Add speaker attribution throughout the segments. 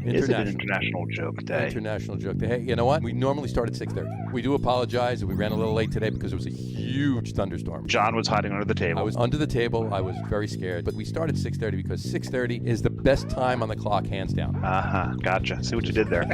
Speaker 1: It is an international joke day.
Speaker 2: International joke day. Hey, you know what? We normally start at 6:30. We do apologize that we ran a little late today because it was a huge thunderstorm.
Speaker 1: John was hiding under the table.
Speaker 2: I was under the table. I was very scared. But we started 6:30 because 6:30 is the best time on the clock, hands down.
Speaker 1: Uh-huh. Gotcha. See what you did there.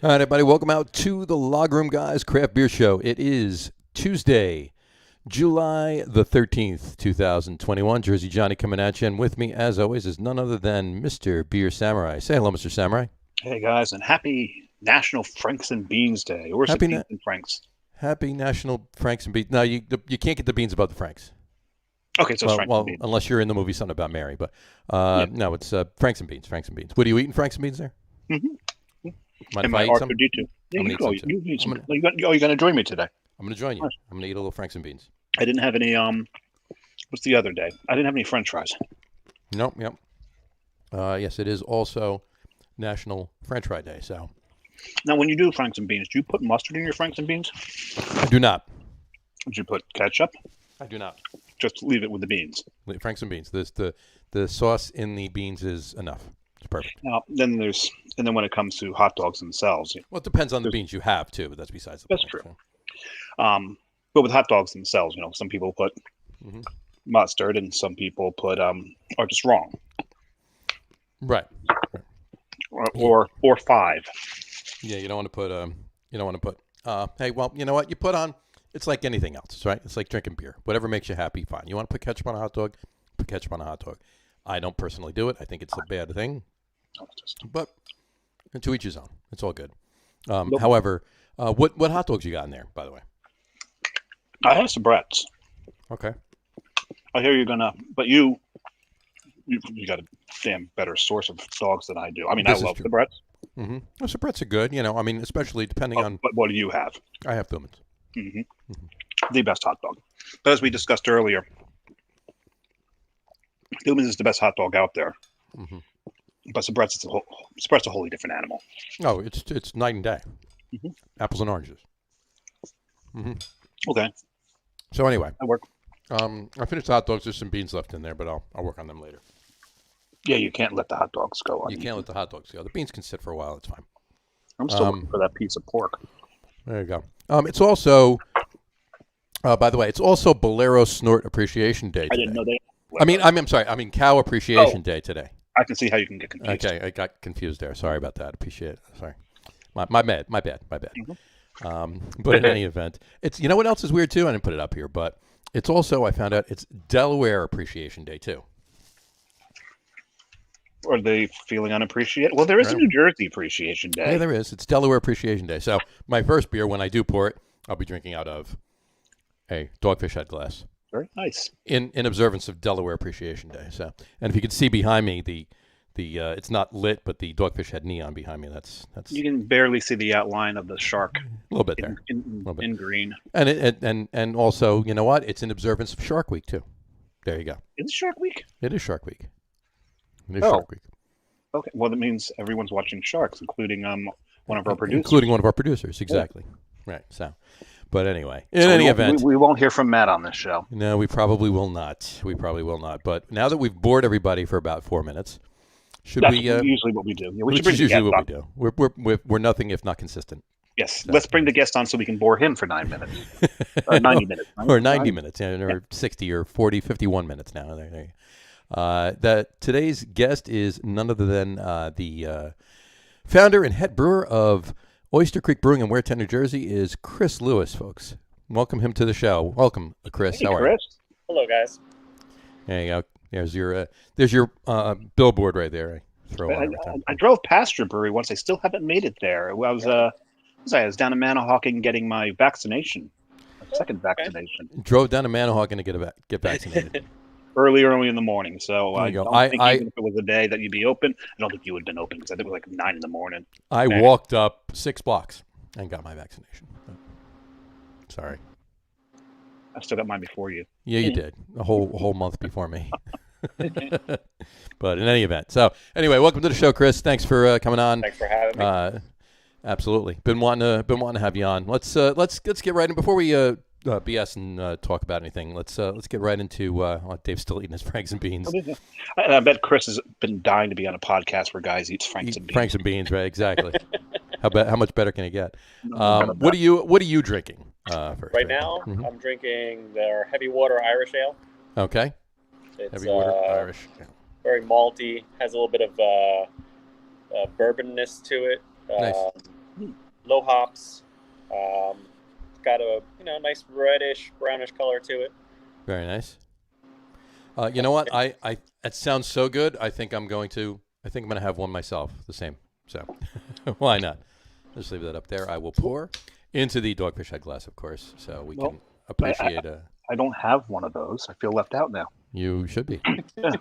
Speaker 2: All right, everybody, welcome out to the Log Room Guys Craft Beer Show. It is Tuesday, July the 13th, 2021. Jersey Johnny coming at you, and with me, as always, is none other than Mr. Beer Samurai. Say hello, Mr. Samurai.
Speaker 1: Hey, guys, and happy National Franks and Beans Day. Or some beans and Franks.
Speaker 2: Happy National Franks and Beans. No, you can't get the beans above the Franks.
Speaker 1: Okay, so it's Franks and Beans.
Speaker 2: Unless you're in the movie Something About Mary. But no, it's Franks and Beans, Franks and Beans. What are you eating, Franks and Beans there?
Speaker 1: Mm-hmm.
Speaker 2: Mind
Speaker 1: if I eat some? R2D2. Yeah, you go. You eat some. You're going to join me today.
Speaker 2: I'm going to join you. Nice. I'm going to eat a little Franks and Beans.
Speaker 1: I didn't have any, what's the other day? I didn't have any French fries.
Speaker 2: Nope, yep. Yes, it is also National French Fry Day, so.
Speaker 1: Now, when you do Franks and Beans, do you put mustard in your Franks and Beans?
Speaker 2: I do not.
Speaker 1: Would you put ketchup?
Speaker 2: I do not.
Speaker 1: Just leave it with the beans.
Speaker 2: Franks and Beans. The sauce in the beans is enough. It's perfect.
Speaker 1: Now, then when it comes to hot dogs themselves.
Speaker 2: Well, it depends on the beans you have, too, but that's besides the point.
Speaker 1: That's true. So. But with hot dogs themselves, some people put mustard and some people put are just wrong.
Speaker 2: Right.
Speaker 1: Or five.
Speaker 2: Yeah, you don't want to put hey, well, you know what? You put on, it's like anything else, right? It's like drinking beer. Whatever makes you happy, fine. You want to put ketchup on a hot dog? Put ketchup on a hot dog. I don't personally do it. I think it's a bad thing. But to each his own. It's all good. Nope. However, what hot dogs you got in there, by the way?
Speaker 1: I have some Brett's.
Speaker 2: Okay.
Speaker 1: I hear you're gonna, but you got a damn better source of dogs than I do. I mean, I love the Brett's.
Speaker 2: Mm-hmm. Well, the Brett's are good. I mean, especially depending on.
Speaker 1: But what do you have?
Speaker 2: I have Thumans.
Speaker 1: Mm-hmm. Mm-hmm. The best hot dog. But as we discussed earlier, Thumans is the best hot dog out there. Mm-hmm. But Brett's is a wholly different animal.
Speaker 2: Oh, it's night and day. Mm-hmm. Apples and oranges.
Speaker 1: Mm-hmm. Okay.
Speaker 2: So anyway,
Speaker 1: I work.
Speaker 2: I finished the hot dogs. There's some beans left in there, but I'll work on them later.
Speaker 1: Yeah, you can't let the hot dogs go.
Speaker 2: You can't let the hot dogs go. The beans can sit for a while. It's fine.
Speaker 1: I'm still looking for that piece of pork.
Speaker 2: There you go. It's also, by the way, it's also Bolero Snort Appreciation Day today.
Speaker 1: I didn't know that.
Speaker 2: I'm sorry. I mean Cow Appreciation Day today.
Speaker 1: I can see how you can get confused.
Speaker 2: Okay, I got confused there. Sorry about that. Appreciate it. Sorry. My bad. Mm-hmm. But in any event, it's, you know what else is weird too? I didn't put it up here, but it's also, I found out, it's Delaware Appreciation Day too.
Speaker 1: Are they feeling unappreciated? Well, there is a New Jersey Appreciation Day.
Speaker 2: Yeah, there is. It's Delaware Appreciation Day. So my first beer, when I do pour it, I'll be drinking out of a Dogfish Head glass.
Speaker 1: Very nice.
Speaker 2: In observance of Delaware Appreciation Day. So, and if you can see behind me, the it's not lit, but the Dogfish Head neon behind me. That's.
Speaker 1: You can barely see the outline of the shark.
Speaker 2: A little bit there.
Speaker 1: In green.
Speaker 2: And also, you know what? It's in observance of Shark Week too. There you go.
Speaker 1: Is it Shark Week?
Speaker 2: It is Shark Week. It is Shark Week.
Speaker 1: Okay. Well, that means everyone's watching sharks, including one of our producers.
Speaker 2: Including one of our producers, exactly. Yeah. Right. So. But anyway, in any event.
Speaker 1: We won't hear from Matt on this show.
Speaker 2: No, we probably will not. But now that we've bored everybody for about 4 minutes,
Speaker 1: That's usually what we do. Yeah, we should bring
Speaker 2: usually what we do. We're nothing if not consistent.
Speaker 1: Yes. So, let's bring the guest on so we can bore him for 9 minutes. 90 minutes.
Speaker 2: Or 90 minutes. Or 60 or 40, 51 minutes now. There. Today's guest is none other than the founder and head brewer of Oyster Creek Brewing in Waretown, New Jersey, is Kris Lewis, folks. Welcome him to the show. Welcome, Kris.
Speaker 1: Hey,
Speaker 2: how are you?
Speaker 3: Hello, guys.
Speaker 2: There you go. There's your billboard right there.
Speaker 1: I drove past your brewery once. I still haven't made it there. I was down in Manahawkin getting my vaccination, my second vaccination.
Speaker 2: Drove down to Manahawkin to get vaccinated.
Speaker 1: early in the morning. So I don't think even if it was a day that you'd be open, I don't think you would have been open because I think it was like 9 in the morning.
Speaker 2: I walked up 6 blocks and got my vaccination. Sorry.
Speaker 1: I still got mine before you.
Speaker 2: Yeah, you did. A whole month before me. But in any event, so anyway, welcome to the show, Kris. Thanks for coming on.
Speaker 3: Thanks for having me.
Speaker 2: Absolutely, been wanting to have you on. Let's get right in before we BS and talk about anything. Let's get right into. Dave's still eating his Franks and beans.
Speaker 1: I bet Kris has been dying to be on a podcast where guys eat Franks and beans.
Speaker 2: Franks and beans, right? Exactly. How much better can it get? What are you drinking? First,
Speaker 3: right now, I'm drinking their heavy water Irish ale.
Speaker 2: Okay.
Speaker 3: It's
Speaker 2: Heavy water Irish.
Speaker 3: very malty, has a little bit of bourbonness to it.
Speaker 2: Nice.
Speaker 3: Low hops. Got a nice reddish brownish color to it.
Speaker 2: Very nice. You know what? It sounds so good. I think I'm gonna have one myself. The same. So why not? Let's leave that up there. I will pour into the Dogfish Head glass, of course, so we can appreciate.
Speaker 1: I don't have one of those. I feel left out now.
Speaker 2: You should be.
Speaker 1: Yeah.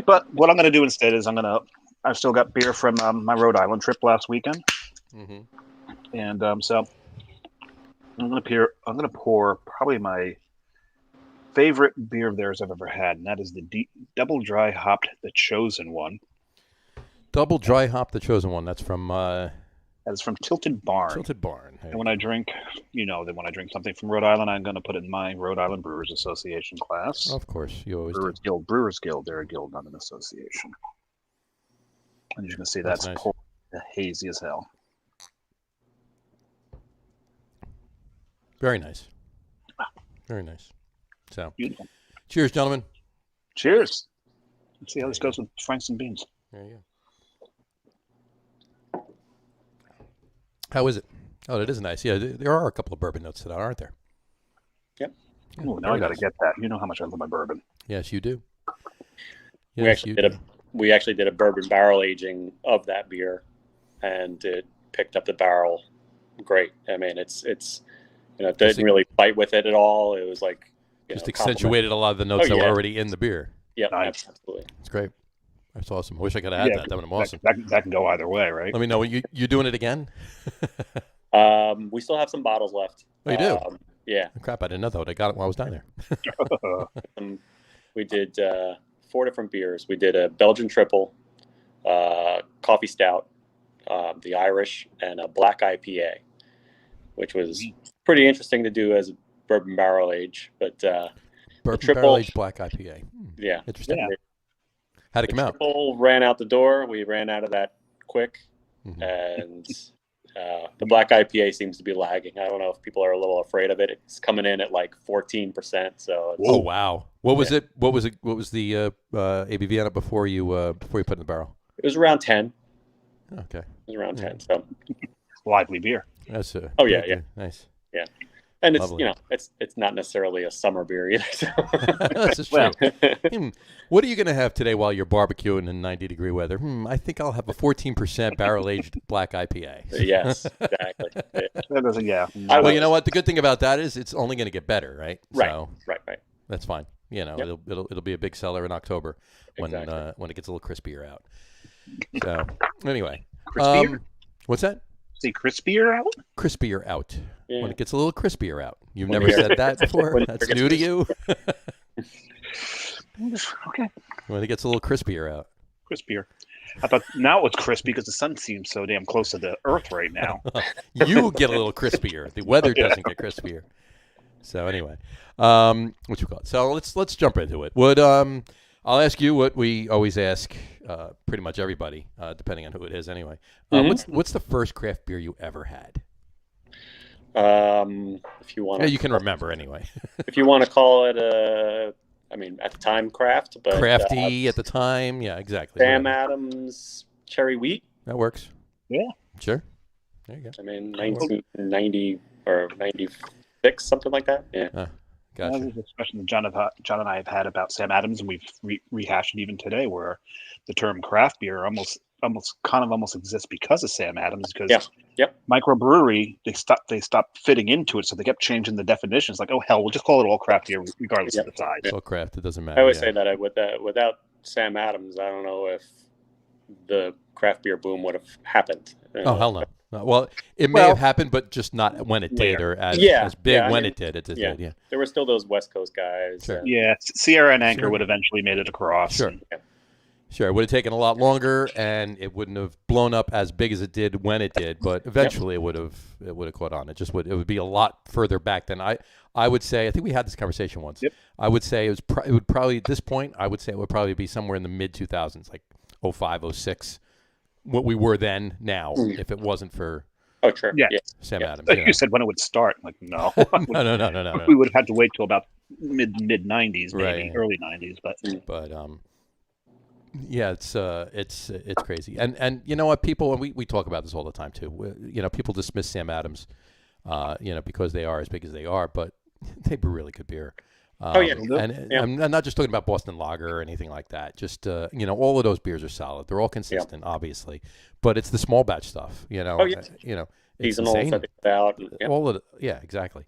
Speaker 1: But what I'm going to do instead is I've still got beer from my Rhode Island trip last weekend, and so I'm going to pour probably my favorite beer of theirs I've ever had, and that is the double dry hopped The Chosen One.
Speaker 2: Double dry hop The Chosen One. That's from.
Speaker 1: That's from Tilted Barn.
Speaker 2: Tilted Barn. Hey.
Speaker 1: And when I drink, that when I drink something from Rhode Island, I'm going to put it in my Rhode Island Brewers Association class.
Speaker 2: Of course, you always
Speaker 1: Brewers
Speaker 2: do.
Speaker 1: Guild. Brewers Guild. They're a guild, not an association. And you can see that's
Speaker 2: nice.
Speaker 1: Hazy as hell.
Speaker 2: Very nice. Very nice. So,
Speaker 1: Beautiful.
Speaker 2: Cheers, gentlemen.
Speaker 1: Cheers. Let's see how this goes with Franks and beans.
Speaker 2: There you go. How is it? Oh, it is nice. Yeah, there are a couple of bourbon notes to that, aren't there?
Speaker 3: Yep.
Speaker 1: Oh, now I got to get that. You know how much I love my bourbon.
Speaker 2: Yes, you do.
Speaker 3: We actually did a bourbon barrel aging of that beer, and it picked up the barrel great. I mean, it didn't really fight with it at all. It was like
Speaker 2: just accentuated a lot of the notes that were already in the beer.
Speaker 3: Yeah,
Speaker 1: nice.
Speaker 3: Absolutely.
Speaker 2: It's great. That's awesome. I wish I could have had that. That would have been awesome.
Speaker 1: That can go either way, right?
Speaker 2: Let me know. You doing it again?
Speaker 3: We still have some bottles left.
Speaker 2: Oh, you do?
Speaker 3: Yeah.
Speaker 2: Crap, I didn't know that. I got it while I was down there.
Speaker 3: We did 4 different beers. We did a Belgian triple, coffee stout, the Irish, and a black IPA, which was pretty interesting to do as a bourbon barrel age. But
Speaker 2: bourbon barrel aged black IPA.
Speaker 3: Yeah.
Speaker 2: Interesting.
Speaker 3: Yeah.
Speaker 2: How'd it come out?
Speaker 3: Triple ran out the door. We ran out of that quick, and the black IPA seems to be lagging. I don't know if people are a little afraid of it. It's coming in at like 14%. So
Speaker 2: oh wow, what was it? What was the ABV on it before you put it in the barrel?
Speaker 3: It was around 10.
Speaker 2: Okay, it
Speaker 3: was around 10. So
Speaker 1: lively beer.
Speaker 2: That's
Speaker 3: nice. Yeah. And it's
Speaker 2: lovely.
Speaker 3: It's not necessarily a summer beer either. So.
Speaker 2: This is true. What are you going to have today while you're barbecuing in 90-degree weather? I think I'll have a 14% barrel-aged black IPA.
Speaker 3: Yes, exactly.
Speaker 1: Yeah.
Speaker 2: Well, you know what? The good thing about that is it's only going to get better, right?
Speaker 3: Right.
Speaker 2: So
Speaker 3: right.
Speaker 2: That's fine. It'll be a big seller in October when
Speaker 3: Exactly.
Speaker 2: it gets a little crispier out. So anyway,
Speaker 1: Crispier?
Speaker 2: What's that?
Speaker 1: Say crispier out?
Speaker 2: Crispier out.
Speaker 3: Yeah.
Speaker 2: When it gets a little crispier out. You've never said that before? That's new to you?
Speaker 1: Okay.
Speaker 2: When it gets a little crispier out.
Speaker 1: Crispier. I thought now it's crispy because the sun seems so damn close to the earth right now.
Speaker 2: You get a little crispier. The weather doesn't get crispier. So anyway, what you call it? So let's jump into it. I'll ask you what we always ask pretty much everybody, depending on who it is anyway. What's the first craft beer you ever had?
Speaker 3: If you want,
Speaker 2: you can remember anyway.
Speaker 3: If you want to call it at the time craft, but
Speaker 2: crafty at the time, yeah, exactly.
Speaker 3: Sam Adams Cherry Wheat.
Speaker 2: That works.
Speaker 1: Yeah,
Speaker 2: sure. There you go.
Speaker 3: I mean, 1990 or 96, something like that. Yeah.
Speaker 2: Gotcha.
Speaker 1: There's a discussion that John and I have had about Sam Adams, and we've rehashed it even today, where the term craft beer almost exists because of Sam Adams. Because microbrewery, they stopped fitting into it, so they kept changing the definitions. Like, oh hell, we'll just call it all craft beer, regardless of the size.
Speaker 2: It's all craft. It doesn't matter.
Speaker 3: I always say that without Sam Adams, I don't know if the craft beer boom would have happened.
Speaker 2: Oh hell no. Well, it may have happened, but just not when it did, or as big when it did. It just did. Yeah,
Speaker 3: there were still those West Coast guys.
Speaker 2: Sure.
Speaker 1: Yeah, Sierra and Anchor would eventually made it across.
Speaker 2: Sure. Sure, it would have taken a lot longer, and it wouldn't have blown up as big as it did when it did. But eventually, it would have caught on. It would be a lot further back than I would say. I think we had this conversation once.
Speaker 1: Yep.
Speaker 2: I would say it would probably at this point. I would say it would probably be somewhere in the mid 2000s, like 05, 06, what we were then. Now, if it wasn't for Sam Adams.
Speaker 1: Like you said, when it would start, like no.
Speaker 2: No.
Speaker 1: We would have had to wait till about mid 90s, maybe early 90s,
Speaker 2: but yeah, it's crazy, and you know what, people, and we talk about this all the time too. People dismiss Sam Adams, because they are as big as they are, but they brew really good beer. And I'm not just talking about Boston Lager or anything like that. Just all of those beers are solid. They're all consistent, obviously, but it's the small batch stuff.
Speaker 3: Seasonals that they put out.
Speaker 2: All of exactly,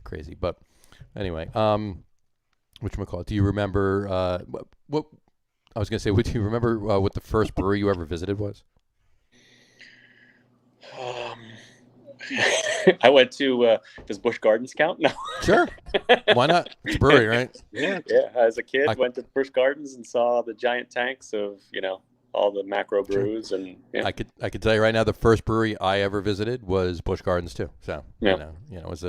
Speaker 2: crazy. But anyway, whatchamacallit, do you remember what? I was going to say, do you remember what the first brewery you ever visited was?
Speaker 3: I went to, does Busch Gardens count? No.
Speaker 2: Sure. Why not? It's a brewery, right?
Speaker 3: Yeah. As a kid, went to Busch Gardens and saw the giant tanks of, all the macro brews. Sure. And
Speaker 2: I could tell you right now, the first brewery I ever visited was Busch Gardens too. So, it was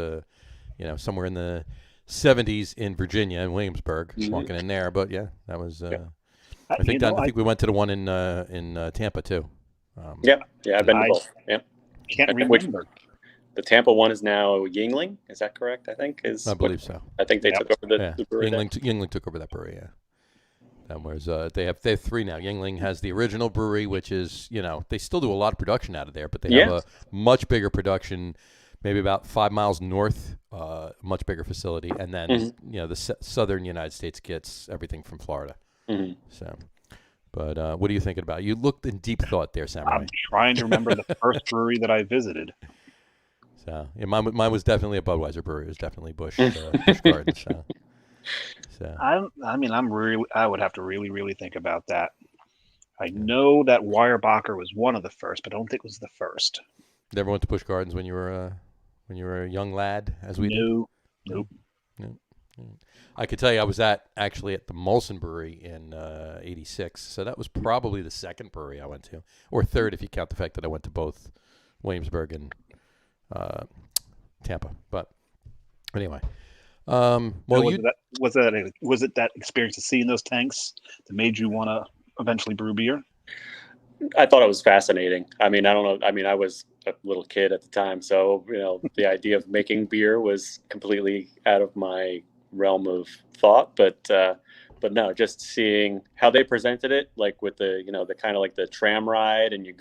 Speaker 2: somewhere in the 70s in Virginia, in Williamsburg, walking in there. But that was... I think we went to the one in Tampa too.
Speaker 3: I've been to both. Yeah,
Speaker 1: can't remember.
Speaker 3: The Tampa one is now Yuengling. Is that correct? I believe
Speaker 2: so.
Speaker 3: I think they took over the brewery.
Speaker 2: Yuengling took over that brewery. Yeah, and whereas they have three now. Yuengling has the original brewery, which is they still do a lot of production out of there, but they have a much bigger production, maybe about 5 miles north, much bigger facility, and then the southern United States gets everything from Florida.
Speaker 3: Mm-hmm.
Speaker 2: So, but what are you thinking about? You looked in deep thought there, Samurai.
Speaker 1: I'm trying to remember the first brewery that I visited.
Speaker 2: So, mine was definitely a Budweiser brewery. It was definitely Busch Gardens. So.
Speaker 1: I would have to really, really think about that. I know that Weyerbacher was one of the first, but I don't think it was the first.
Speaker 2: Never went to Busch Gardens when you were a young lad, as we
Speaker 1: did? Nope.
Speaker 2: I could tell you I was actually at the Molson Brewery in 86, so that was probably the second brewery I went to, or third if you count the fact that I went to both Williamsburg and Tampa. But anyway, was
Speaker 1: it that experience of seeing those tanks that made you want to eventually brew beer?
Speaker 3: I thought it was fascinating. I mean, I don't know. I mean, I was a little kid at the time, so the idea of making beer was completely out of my realm of thought, but no, just seeing how they presented it, like with the the kind of like the tram ride, and you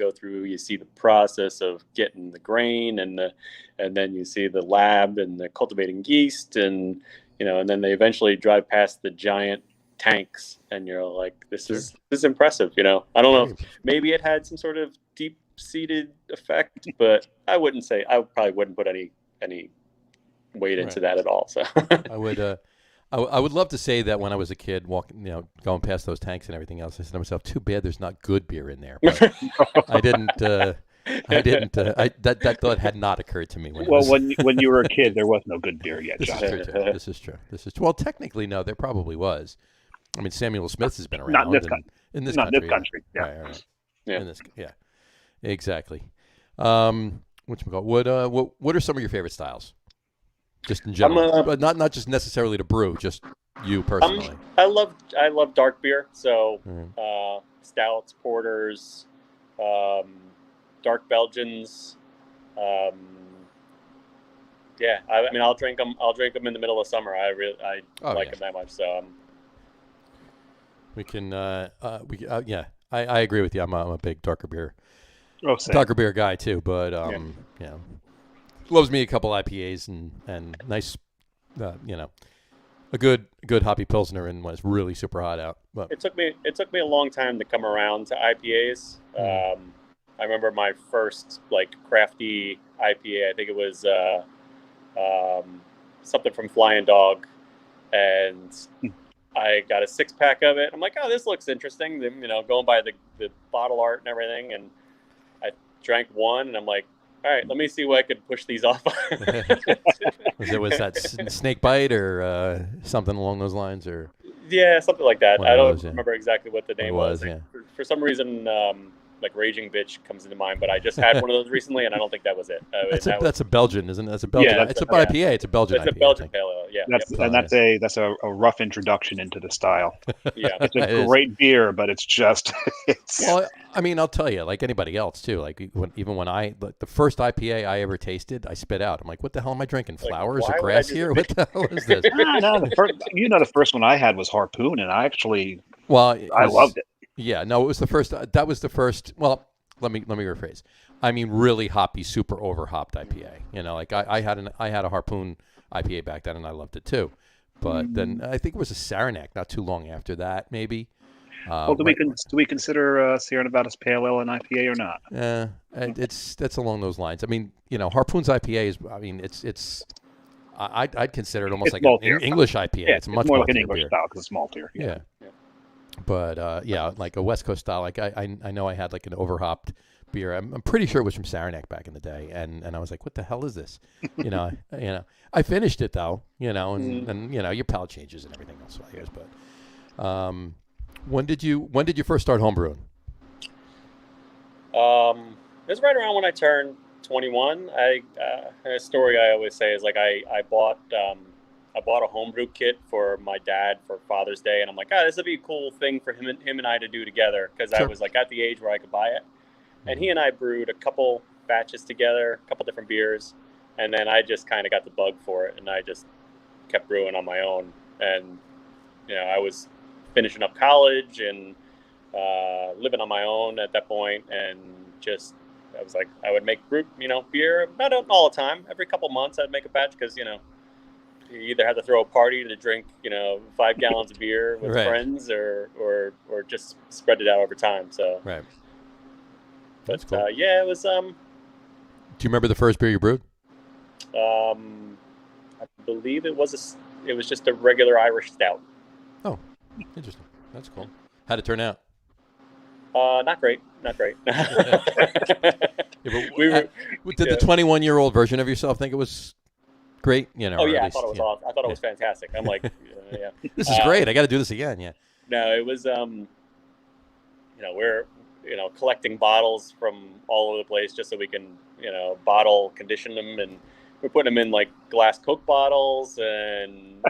Speaker 3: see the process of getting the grain, and then you see the lab and the cultivating yeast, and and then they eventually drive past the giant tanks, and you're like, this is impressive. I don't know, maybe it had some sort of deep seated effect, but I probably wouldn't put any weight into that at all. So
Speaker 2: I would love to say that when I was a kid walking, going past those tanks and everything else, I said to myself, too bad there's not good beer in there. But I didn't. That thought had not occurred to me.
Speaker 1: When you were a kid, there was no good beer yet.
Speaker 2: This is true. Well, technically, no, there probably was. I mean, Samuel Smith has been around.
Speaker 1: Not in this country. Yeah.
Speaker 2: Right. Yeah. Exactly. What are some of your favorite styles? Just in general, but not just necessarily to brew, just you personally.
Speaker 3: I love dark beer, so stouts, porters, dark Belgians. I mean, I'll drink them in the middle of summer. I like them that much. So
Speaker 2: we can. I agree with you. I'm a big darker beer guy too. But loves me a couple IPAs and nice, a good hoppy pilsner, and when it's really super hot out. But
Speaker 3: it took me a long time to come around to IPAs. I remember my first crafty IPA. I think it was something from Flying Dog, and I got a 6-pack of it. I'm like, oh, this looks interesting. Then, going by the bottle art and everything, and I drank one, and I'm like, all right, let me see what I could push these off.
Speaker 2: Was that snake bite or something along those lines, or?
Speaker 3: Yeah, something like that. I don't remember exactly what the name was.
Speaker 2: Yeah.
Speaker 3: For some reason, like Raging Bitch comes into mind, but I just had one of those recently, and I don't think that was it.
Speaker 2: That's a Belgian, isn't it? That's a Belgian. Yeah, it's a IPA. It's a Belgian IPA.
Speaker 3: It's a Belgian pale ale. Yeah,
Speaker 1: that's a rough introduction into the style.
Speaker 3: Yeah,
Speaker 1: it's a great beer, but it's just.
Speaker 2: Well, I mean, I'll tell you, like anybody else too. Like even when the first IPA I ever tasted, I spit out. I'm like, what the hell am I drinking? Flowers or grass here? What the hell is this?
Speaker 1: No, the first one I had was Harpoon, and I actually, I loved it.
Speaker 2: Yeah, no, it was the first. That was the first. Well, let me rephrase. I mean, really hoppy, super over hopped IPA. You know, like I had a Harpoon IPA back then, and I loved it too. But then I think it was a Saranac not too long after that, maybe.
Speaker 1: Well, do we consider Sierra Nevada's Pale Ale an IPA or not?
Speaker 2: That's along those lines. I mean, you know, Harpoon's IPA is. I mean, I'd consider it almost like an English IPA.
Speaker 1: Yeah,
Speaker 2: it's much
Speaker 1: more like an English style because it's maltier.
Speaker 2: Yeah. But like a West Coast style. Like I know I had like an overhopped beer. I'm pretty sure it was from Saranac back in the day, and I was like, what the hell is this? You know, I finished it though. You know, and you know your palate changes and everything else, I guess. But when did you first start homebrewing?
Speaker 3: It was right around when I turned 21. A story I always say is like I bought a homebrew kit for my dad for Father's Day, and I'm like, this would be a cool thing for him and I to do together because
Speaker 2: Sure.
Speaker 3: I was like at the age where I could buy it. And he and I brewed a couple batches together, a couple different beers, and then I just kind of got the bug for it, and I just kept brewing on my own. And you know, I was finishing up college and living on my own at that point, and just I was like, I would make beer not all the time. Every couple months, I'd make a batch because you either have to throw a party to drink 5 gallons of beer with
Speaker 2: Right.
Speaker 3: friends, or just spread it out over time. So
Speaker 2: Right.
Speaker 3: But
Speaker 2: That's cool.
Speaker 3: it was.
Speaker 2: Do you remember the first beer you brewed?
Speaker 3: I believe it was just a regular Irish stout.
Speaker 2: Oh, interesting. That's cool. How'd it turn out?
Speaker 3: Not great.
Speaker 2: Yeah, did the 21-year-old version of yourself think it was great? You know.
Speaker 3: Oh yeah, I thought it was awesome. I thought it was fantastic. I'm like, yeah.
Speaker 2: This is great. I got to do this again. Yeah.
Speaker 3: No, it was. We're collecting bottles from all over the place just so we can bottle condition them, and we're putting them in like glass Coke bottles, and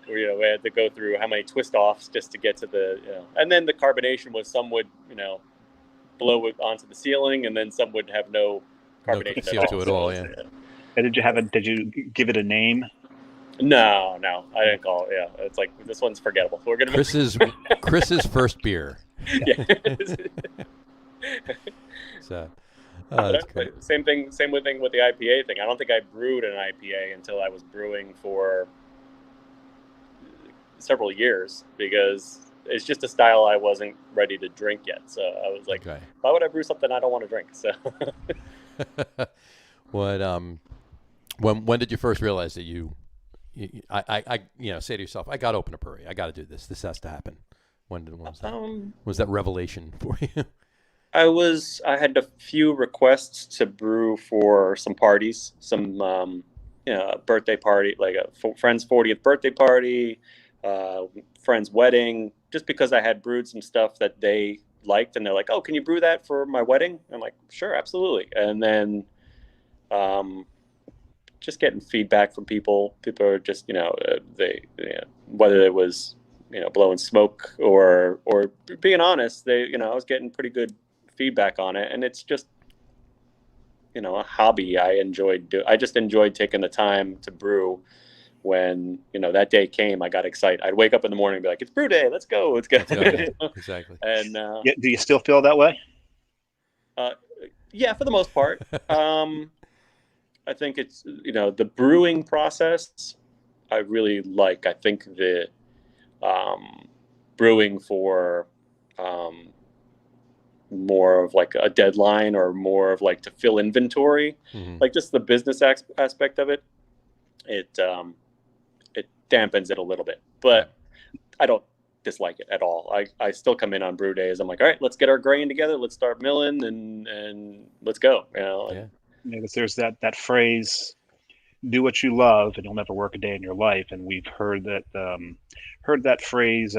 Speaker 3: we had to go through how many twist offs just to get to the and then the carbonation was some would blow it onto the ceiling, and then some would have no carbonation
Speaker 2: CO2 at all. Yeah.
Speaker 1: And did you give it a name?
Speaker 3: No, I didn't call it. Yeah, it's like this one's forgettable. So we're gonna
Speaker 2: Chris's first beer.
Speaker 3: Yeah.
Speaker 2: So, that's great.
Speaker 3: Same thing with the IPA thing. I don't think I brewed an IPA until I was brewing for several years because it's just a style I wasn't ready to drink yet. So I was like, why would I brew something I don't want to drink? So,
Speaker 2: when did you first realize that I say to yourself, I got to open a brewery. I got to do this. This has to happen. When was that? Was that revelation for you?
Speaker 3: I had a few requests to brew for some parties, some birthday party, like a friend's 40th birthday party, friend's wedding, just because I had brewed some stuff that they liked, and they're like, "Oh, can you brew that for my wedding?" I'm like, "Sure, absolutely." And then, just getting feedback from people. People are just whether it was blowing smoke or being honest, I was getting pretty good feedback on it, and it's just a hobby I just enjoyed taking the time to brew. When that day came, I got excited. I'd wake up in the morning and be like, "It's brew day, let's go."
Speaker 2: Exactly.
Speaker 3: And
Speaker 1: do you still feel that way?
Speaker 3: Yeah, for the most part. I think it's the brewing process I really like. I think the brewing for more of like a deadline or more of like to fill inventory, like just the business aspect of it, it dampens it a little bit. But I don't dislike it at all. I still come in on brew days. I'm like, all right, let's get our grain together. Let's start milling and let's go. You know?
Speaker 2: Yeah.
Speaker 1: Because there's that phrase, do what you love and you'll never work a day in your life. And we've heard that phrase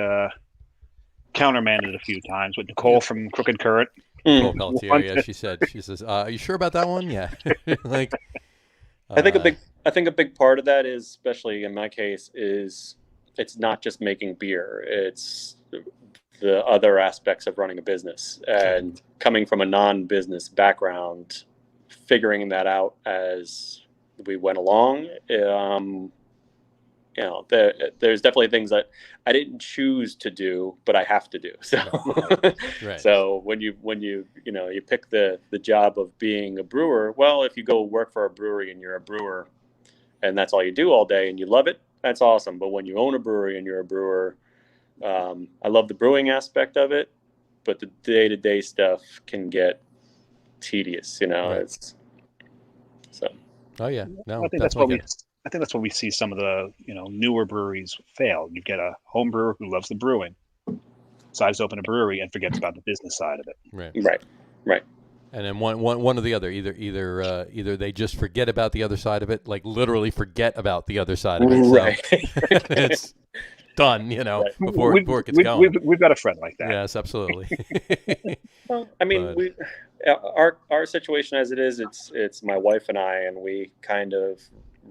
Speaker 1: countermanded a few times with Nicole from Crooked Current.
Speaker 2: Nicole Pelletier, yeah, she says, are you sure about that one? Yeah. Like,
Speaker 3: I think a big part of that is, especially in my case, is it's not just making beer. It's the other aspects of running a business, and coming from a non-business background, figuring that out as we went along. You know, there's definitely things that I didn't choose to do, but I have to do. So,
Speaker 2: right.
Speaker 3: So when you pick the job of being a brewer, well, if you go work for a brewery and you're a brewer, and that's all you do all day and you love it, that's awesome. But when you own a brewery and you're a brewer, I love the brewing aspect of it, but the day-to-day stuff can get tedious. You know,
Speaker 2: Right.
Speaker 3: it's so.
Speaker 2: Oh yeah, no,
Speaker 1: I think that's what we see some of the newer breweries fail. You get a home brewer who loves the brewing, decides to open a brewery and forgets about the business side of it.
Speaker 3: Right.
Speaker 2: And then one or the other. Either they just forget about the other side of it, like literally forget about the other side of it.
Speaker 3: Right.
Speaker 2: So it's done, before it gets going.
Speaker 1: We've got a friend like that.
Speaker 2: Yes, absolutely.
Speaker 3: Well, I mean, our situation as it is, it's my wife and I, and we kind of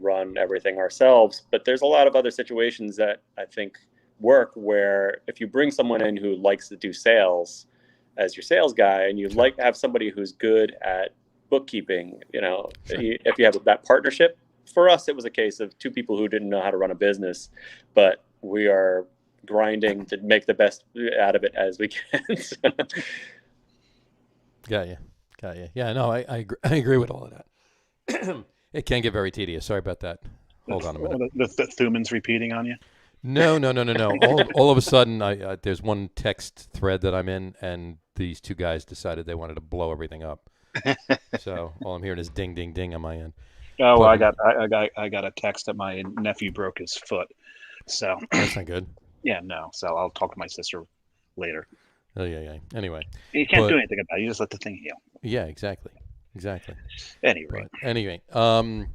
Speaker 3: run everything ourselves. But there's a lot of other situations that I think work where if you bring someone in who likes to do sales as your sales guy, and you like to have somebody who's good at bookkeeping, if you have that partnership. For us, it was a case of two people who didn't know how to run a business, but we are grinding to make the best out of it as we can.
Speaker 2: Got you. Yeah, no, I agree with all of that. It can get very tedious. Sorry about that. Hold on a minute.
Speaker 1: The Thuman's repeating on you?
Speaker 2: No. All of a sudden, there's one text thread that I'm in, and these two guys decided they wanted to blow everything up. So all I'm hearing is ding, ding, ding on my end.
Speaker 1: Oh, well, I got a text that my nephew broke his foot. So
Speaker 2: that's not good.
Speaker 1: Yeah, no. So I'll talk to my sister later.
Speaker 2: Oh yeah. Anyway,
Speaker 1: you can't do anything about it. You just let the thing heal.
Speaker 2: Yeah, exactly.
Speaker 1: Anyway.
Speaker 2: So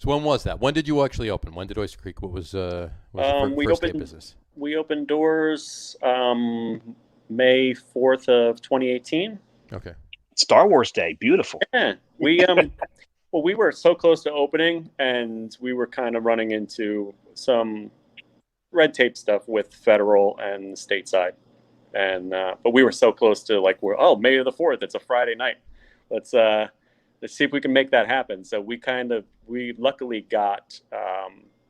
Speaker 2: when was that? When did you actually open? When did Oyster Creek? What was the first day of business?
Speaker 3: We opened doors May 4th of 2018.
Speaker 2: Okay.
Speaker 1: Star Wars Day, beautiful.
Speaker 3: Yeah, we well, we were so close to opening, and we were kind of running into some red tape stuff with federal and state side, and but we were so close to May the 4th. It's a Friday night. Let's see if we can make that happen. So we luckily got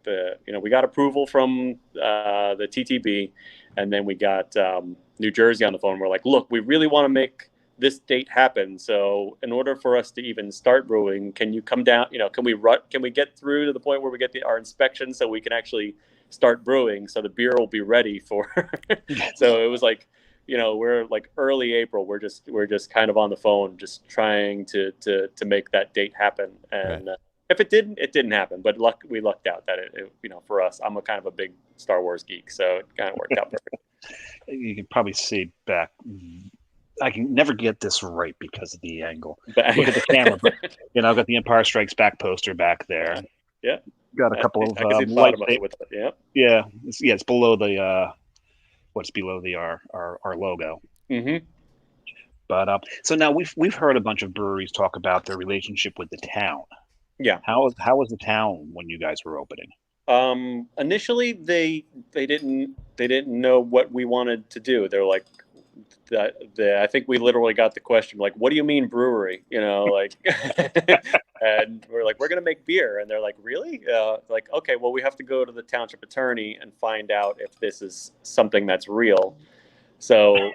Speaker 3: we got approval from the TTB, and then we got New Jersey on the phone. We're like, look, we really want to make this date happen. So in order for us to even start brewing, can you come down? Can we get through to the point where we get our inspection so we can actually start brewing? So the beer will be ready for. So it was like, we're like early April. We're just kind of on the phone, just trying to make that date happen. And if it didn't happen. But we lucked out that it for us, I'm a kind of a big Star Wars geek, so it kind of worked out perfect.
Speaker 1: You can probably see back. I can never get this right because of the angle. Look at the camera, but I've got the Empire Strikes Back poster back there.
Speaker 3: Yeah,
Speaker 1: got a couple of
Speaker 3: light with it.
Speaker 1: Yeah, it's below the what's below our logo.
Speaker 3: Mm-hmm.
Speaker 1: But so now we've heard a bunch of breweries talk about their relationship with the town.
Speaker 3: Yeah,
Speaker 1: how was the town when you guys were opening?
Speaker 3: Initially, they didn't know what we wanted to do. They're like, I think we literally got the question like, "What do you mean brewery?" And we're like, "We're gonna make beer," and they're like, "Really?" Like, okay, well, we have to go to the township attorney and find out if this is something that's real. So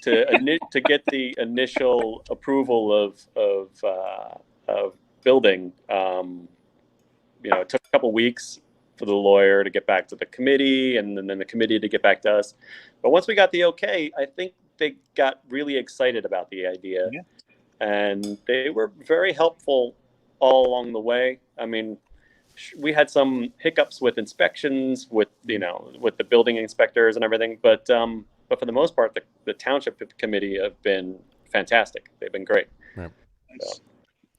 Speaker 3: to get the initial approval of building, it took a couple weeks for the lawyer to get back to the committee, and then the committee to get back to us. But once we got the okay, I think they got really excited about the idea, and they were very helpful all along the way. I mean, we had some hiccups with inspections, with with the building inspectors and everything. But for the most part, the township committee have been fantastic. They've been great.
Speaker 2: Right.
Speaker 3: So.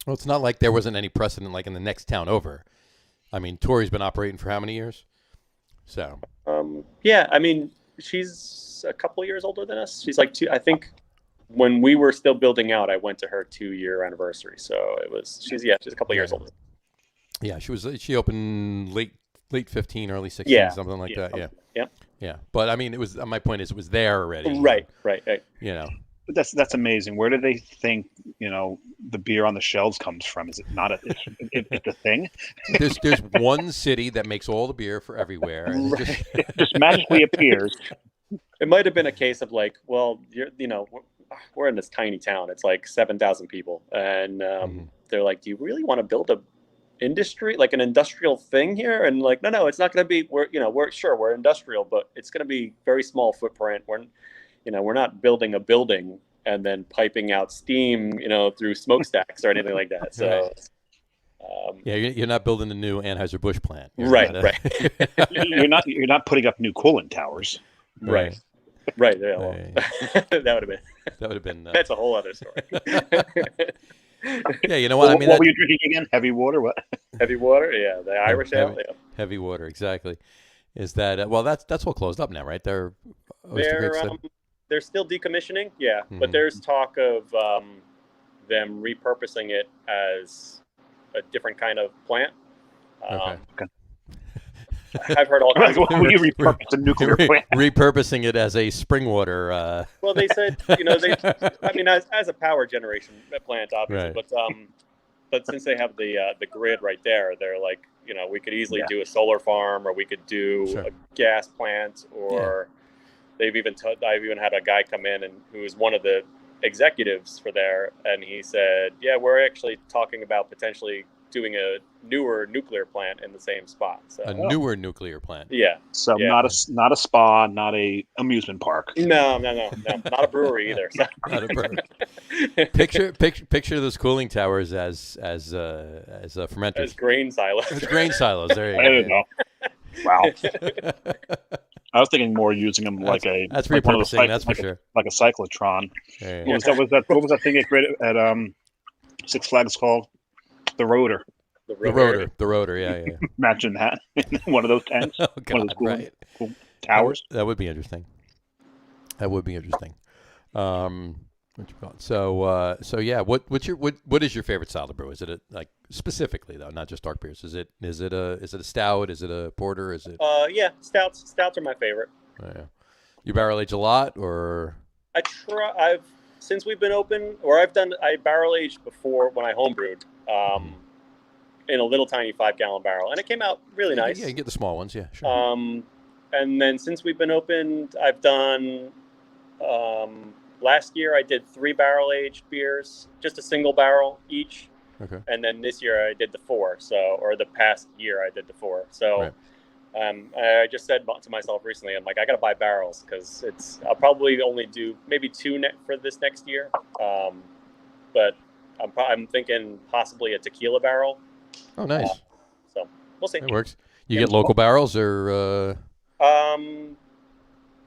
Speaker 2: Well, it's not like there wasn't any precedent like in the next town over. I mean, Tori's been operating for how many years? So.
Speaker 3: Yeah, I mean, she's a couple years older than us. She's like 2. I think when we were still building out, I went to her 2-year anniversary. So she's a couple years older.
Speaker 2: Yeah, she opened late 15, early 16, something like that. Yeah. Yeah. But I mean, my point is it was there already.
Speaker 3: Right.
Speaker 2: You know.
Speaker 1: But that's amazing. Where do they think the beer on the shelves comes from? Is it not it's a thing?
Speaker 2: There's one city that makes all the beer for everywhere, and
Speaker 1: it just magically appears.
Speaker 3: It might have been a case of like, well, we're in this tiny town. It's like 7,000 people, and they're like, do you really want to build a industry, like an industrial thing here? And like, no, it's not going to be. We're industrial, but it's going to be very small footprint. We're not building a building and then piping out steam, through smokestacks or anything like that. So,
Speaker 2: you're not building a new Anheuser-Busch plant.
Speaker 3: Right.
Speaker 1: You're not putting up new cooling towers.
Speaker 3: Right. Yeah, well, that would have been. That's a whole other story.
Speaker 2: Yeah, you know what I mean.
Speaker 1: What were you drinking again? Heavy water? What?
Speaker 3: Heavy water? Yeah, the Irish ale. Yeah.
Speaker 2: Heavy water, exactly. Is that that's all closed up now, right? They're
Speaker 3: still decommissioning, but there's talk of them repurposing it as a different kind of plant.
Speaker 1: Okay.
Speaker 3: I've heard all kinds of
Speaker 1: you repurpose a nuclear plant.
Speaker 2: Repurposing it as a spring water.
Speaker 3: Well, they said, as a power generation plant, obviously,
Speaker 2: right.
Speaker 3: but since they have the grid right there, they're like, we could easily do a solar farm, or we could do a gas plant, or I've even had a guy come in who was one of the executives for there, and he said, yeah, we're actually talking about potentially doing a newer nuclear plant in the same spot. So.
Speaker 2: A newer nuclear plant.
Speaker 3: Yeah.
Speaker 1: So not a spa, not a amusement park.
Speaker 3: No, not a brewery either. So.
Speaker 2: Not a brewery. Picture those cooling towers as fermenters.
Speaker 3: As grain silos.
Speaker 2: As grain silos. There you
Speaker 1: go. Wow. I was thinking more using them like
Speaker 2: repurposing. That's for sure.
Speaker 1: Like a cyclotron.
Speaker 2: Yeah.
Speaker 1: What was that thing at Six Flags called? The rotor.
Speaker 2: The rotor. Yeah.
Speaker 1: Imagine that in one of those tanks.
Speaker 2: Oh, God,
Speaker 1: one of those cool towers.
Speaker 2: That would be interesting. So yeah. What is your favorite style to brew? Is it specifically though, not just dark beers? Is it a stout? Is it a porter? Is it?
Speaker 3: Stouts are my favorite.
Speaker 2: Oh, yeah. You barrel age a lot, or?
Speaker 3: Since we've been open, or I barrel aged before when I homebrewed, in a little tiny 5-gallon barrel, and it came out really nice.
Speaker 2: Yeah, you get the small ones. Yeah, sure.
Speaker 3: And then since we've been open, I've done. Last year I did 3 barrel-aged beers, just a single barrel each.
Speaker 2: Okay.
Speaker 3: And then this year I did the 4. or the past year I did the 4. So,
Speaker 2: right.
Speaker 3: I just said to myself recently, I'm like, I got to buy barrels because I'll probably only do maybe 2 for this next year. But I'm thinking possibly a tequila barrel.
Speaker 2: Oh, nice.
Speaker 3: So we'll see.
Speaker 2: It works. You get local barrels or?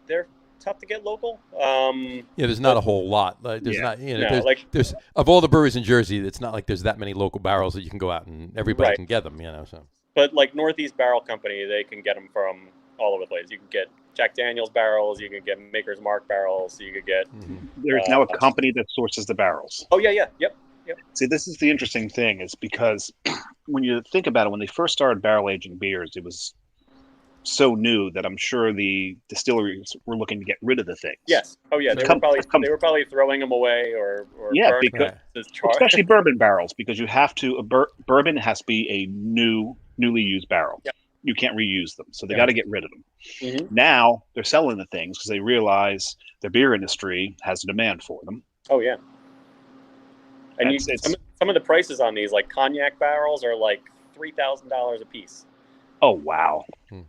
Speaker 3: They're tough to get local.
Speaker 2: There's not a whole lot. There's of all the breweries in Jersey, it's not like there's that many local barrels that you can go out and everybody can get them. So.
Speaker 3: But like Northeast Barrel Company, they can get them from all over the place. You can get Jack Daniel's barrels. You can get Maker's Mark barrels. You could get.
Speaker 1: There's now a company that sources the barrels.
Speaker 3: Oh yeah. Yep.
Speaker 1: See, this is the interesting thing, is because when you think about it, when they first started barrel aging beers, it was so new that I'm sure the distilleries were looking to get rid of the things.
Speaker 3: Yes. Oh yeah. They were probably throwing them away or
Speaker 1: because especially bourbon barrels, because you have to bourbon has to be a newly used barrel.
Speaker 3: Yep.
Speaker 1: You can't reuse them, so they got to get rid of them.
Speaker 3: Mm-hmm.
Speaker 1: Now they're selling the things because they realize the beer industry has a demand for them.
Speaker 3: Oh yeah. And some of the prices on these, like cognac barrels, are like $3,000 a piece.
Speaker 1: Oh wow!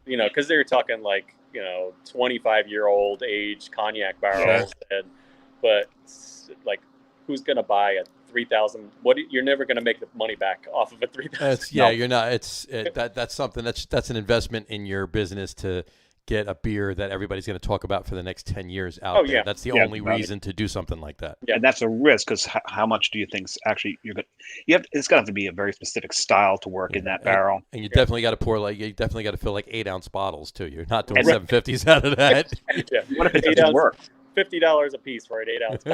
Speaker 3: Because they're talking like 25-year-old aged cognac barrels, but like who's gonna buy a $3,000. You're never going to make the money back off of a $3,000.
Speaker 2: Yeah, you're not. That's something that's an investment in your business to get a beer that everybody's going to talk about for the next 10 years out there. That's the only reason to do something like that.
Speaker 1: Yeah, and that's a risk because how much do you think actually you're going? It's got to be a very specific style to work in that barrel.
Speaker 2: And you definitely got to pour you definitely got to fill like 8-ounce bottles too. You're not doing 750s out of that.
Speaker 1: What if it doesn't work?
Speaker 3: $50 a piece for an 8-ounce.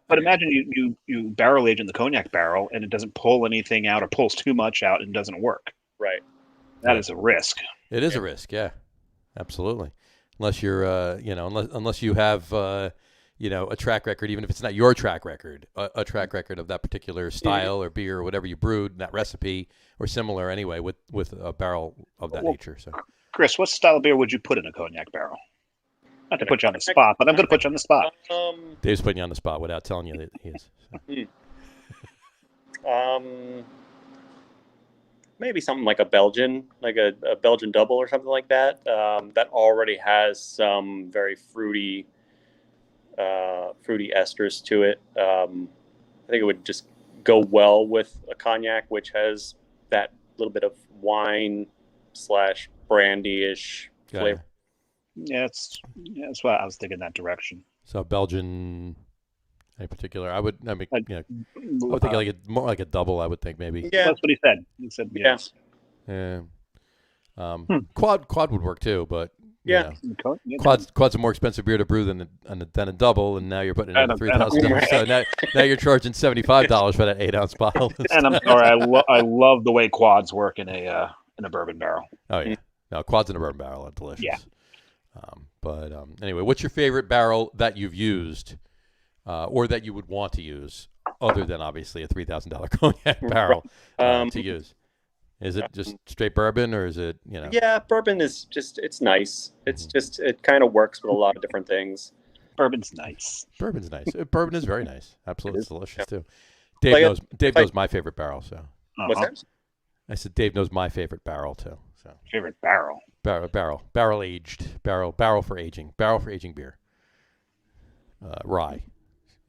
Speaker 1: But imagine you barrel age in the cognac barrel and it doesn't pull anything out or pulls too much out and doesn't work.
Speaker 3: Right.
Speaker 1: That is a risk.
Speaker 2: It is a risk. Yeah. Absolutely, unless you're, unless you have, a track record, even if it's not your track record, a track record of that particular style or beer or whatever you brewed, that recipe or similar anyway, with a barrel of that nature. So,
Speaker 1: Kris, what style of beer would you put in a cognac barrel? Not to put you on the spot, but I'm going to put you on the spot.
Speaker 2: Dave's putting you on the spot without telling you that he is. So.
Speaker 3: Maybe something like a Belgian, like a Belgian double or something like that. That already has some very fruity esters to it. I think it would just go well with a cognac, which has that little bit of wine / brandy-ish flavor.
Speaker 1: Yeah, that's why I was thinking that direction.
Speaker 2: So Belgian. In particular, I would think more like a double. I would think maybe.
Speaker 1: Yeah, that's what he said. He said yes.
Speaker 2: Yeah. Quad would work too, but
Speaker 3: yeah,
Speaker 2: quad's a more expensive beer to brew than a double, and now you're putting it in $3,000. So now you're charging $75 for that 8-ounce bottle.
Speaker 1: And I'm sorry, I love the way quads work in a bourbon barrel.
Speaker 2: Oh yeah, no, quads in a bourbon barrel are delicious.
Speaker 1: Yeah.
Speaker 2: But anyway, what's your favorite barrel that you've used? Or that you would want to use, other than obviously a $3,000 cognac barrel to use? Is it just straight bourbon, or is it
Speaker 3: Yeah, bourbon is it's nice. It's just it kind of works with a lot of different things.
Speaker 1: Bourbon's nice.
Speaker 2: Bourbon is very nice. Absolutely, it's delicious too. Dave knows my favorite barrel. So
Speaker 3: what's that?
Speaker 2: I said Dave knows my favorite barrel too. So
Speaker 1: favorite barrel.
Speaker 2: Barrel aged barrel for aging beer. Rye.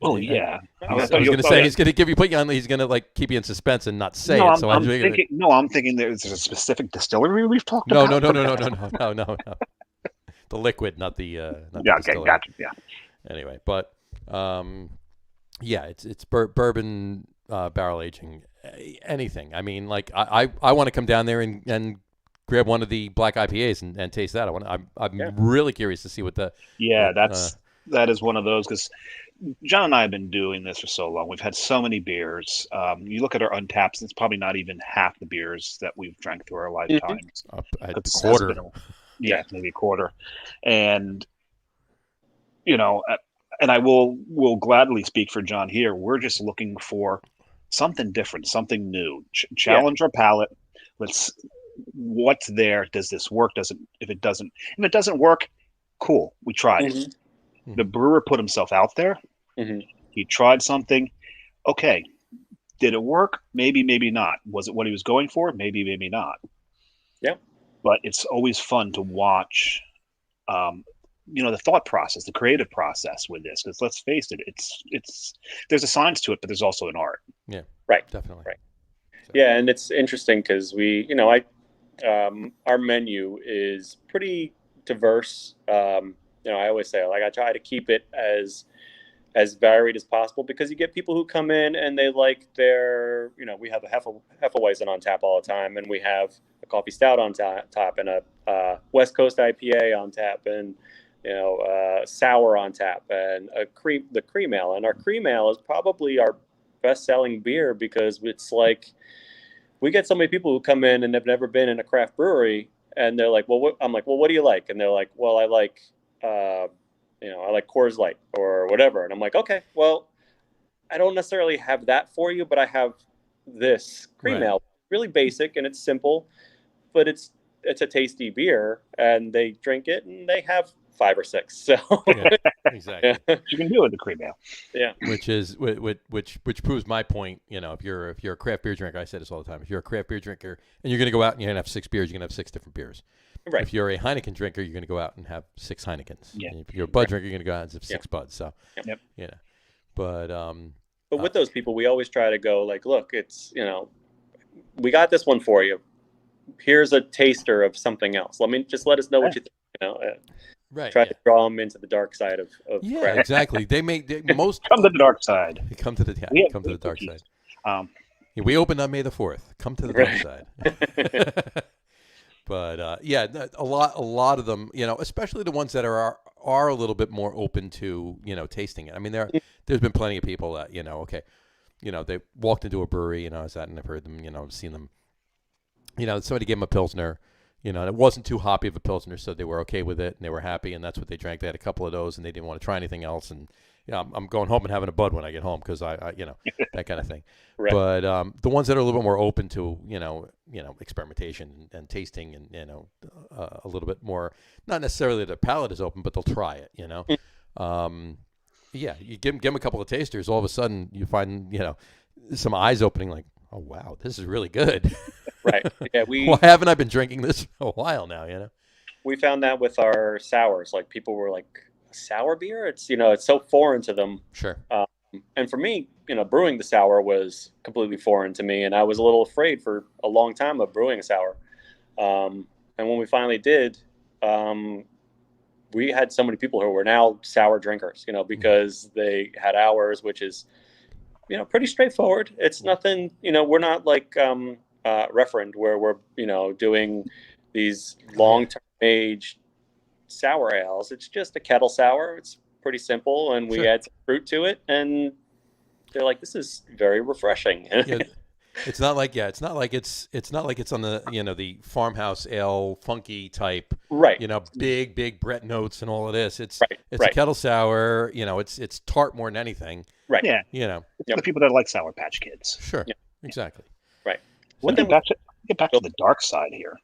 Speaker 1: Oh yeah,
Speaker 2: I was going to say he's going to put you on. He's going to like keep you in suspense and not say it. So
Speaker 1: I'm thinking there's a specific distillery we've talked about.
Speaker 2: No. The liquid, not the.
Speaker 1: Okay, gotcha. Yeah.
Speaker 2: Anyway, but it's bourbon barrel aging. Anything. I mean, like I want to come down there and grab one of the black IPAs and taste that. I'm really curious to see what the.
Speaker 1: Yeah, that is one of those because. John and I have been doing this for so long. We've had so many beers. You look at our Untapped, it's probably not even half the beers that we've drank through our lifetimes.
Speaker 2: A quarter.
Speaker 1: Maybe a quarter. And, and I will gladly speak for John here. We're just looking for something different, something new. Challenge our palate. What's there? Does this work? If it doesn't work, cool. We tried it. The brewer put himself out there. Mm-hmm. He tried something. Okay. Did it work? Maybe, maybe not. Was it what he was going for? Maybe, maybe not.
Speaker 3: Yeah.
Speaker 1: But it's always fun to watch, the thought process, the creative process with this. Because let's face it, it's there's a science to it, but there's also an art.
Speaker 2: Yeah.
Speaker 3: Right.
Speaker 2: Definitely.
Speaker 3: Right. So. Yeah, and it's interesting because our menu is pretty diverse. I always say, I try to keep it as varied as possible because you get people who come in and they like their, we have a Hefeweizen on tap all the time, and we have a coffee stout on tap and a West Coast IPA on tap and, sour on tap and the cream ale. And our cream ale is probably our best-selling beer because it's like we get so many people who come in and have never been in a craft brewery, and they're like, I'm like, what do you like? And they're like, well, I like Coors Light or whatever. And I'm like, okay, well, I don't necessarily have that for you, but I have this cream ale, really basic and it's simple, but it's a tasty beer, and they drink it and they have 5 or 6. So
Speaker 2: exactly,
Speaker 1: you can do it with the cream ale.
Speaker 3: Yeah,
Speaker 2: which proves my point. If you're a craft beer drinker, I say this all the time. If you're a craft beer drinker and you're going to go out and you're going to have 6 beers, you're going to have 6 different beers.
Speaker 3: Right.
Speaker 2: If you're a Heineken drinker, you're going to go out and have 6 Heinekens.
Speaker 1: Yeah.
Speaker 2: If you're a Bud drinker, you're going to go out and have 6 Buds. So,
Speaker 1: yep.
Speaker 2: But
Speaker 3: But with those people, we always try to go like, look, it's, we got this one for you. Here's a taster of something else. Let us know what you think.
Speaker 2: Right.
Speaker 3: Try to draw them into the dark side of craft.
Speaker 2: Exactly. They most
Speaker 1: come to the dark side.
Speaker 2: Come to the dark side. We opened on May the 4th. Come to the dark side. But a lot of them, especially the ones that are a little bit more open to tasting it. I mean, there's been plenty of people that they walked into a brewery, I was at and I've heard them, I've seen them. Somebody gave them a Pilsner, and it wasn't too hoppy of a Pilsner, so they were okay with it and they were happy, and that's what they drank. They had a couple of those and they didn't want to try anything else. And I'm going home and having a Bud when I get home because I that kind of thing. Right. But the ones that are a little bit more open to experimentation and tasting and a little bit more, not necessarily their palate is open, but they'll try it. You give them a couple of tasters, all of a sudden you find some eyes opening, like, oh wow, this is really good.
Speaker 3: Right. Yeah.
Speaker 2: Why haven't I been drinking this for a while now?
Speaker 3: We found that with our sours, like people were like, sour beer, it's it's so foreign to them.
Speaker 2: Sure.
Speaker 3: And for me, brewing the sour was completely foreign to me, and I was a little afraid for a long time of brewing a sour. And when we finally did, we had so many people who were now sour drinkers, because they had ours, which is pretty straightforward. It's nothing, we're not like Referend, where we're doing these long-term aged sour ales. It's just a kettle sour. It's pretty simple, and we add some fruit to it, and they're like, this is very refreshing.
Speaker 2: It's not like it's not like it's on the the farmhouse ale funky type,
Speaker 3: right?
Speaker 2: Big Brett notes and all of this. It's
Speaker 3: right.
Speaker 2: a kettle sour. It's tart more than anything.
Speaker 3: Right.
Speaker 1: Yeah. The people that like Sour Patch Kids.
Speaker 2: Sure. Yeah. Exactly.
Speaker 3: Right.
Speaker 1: Well, get back to the dark side here.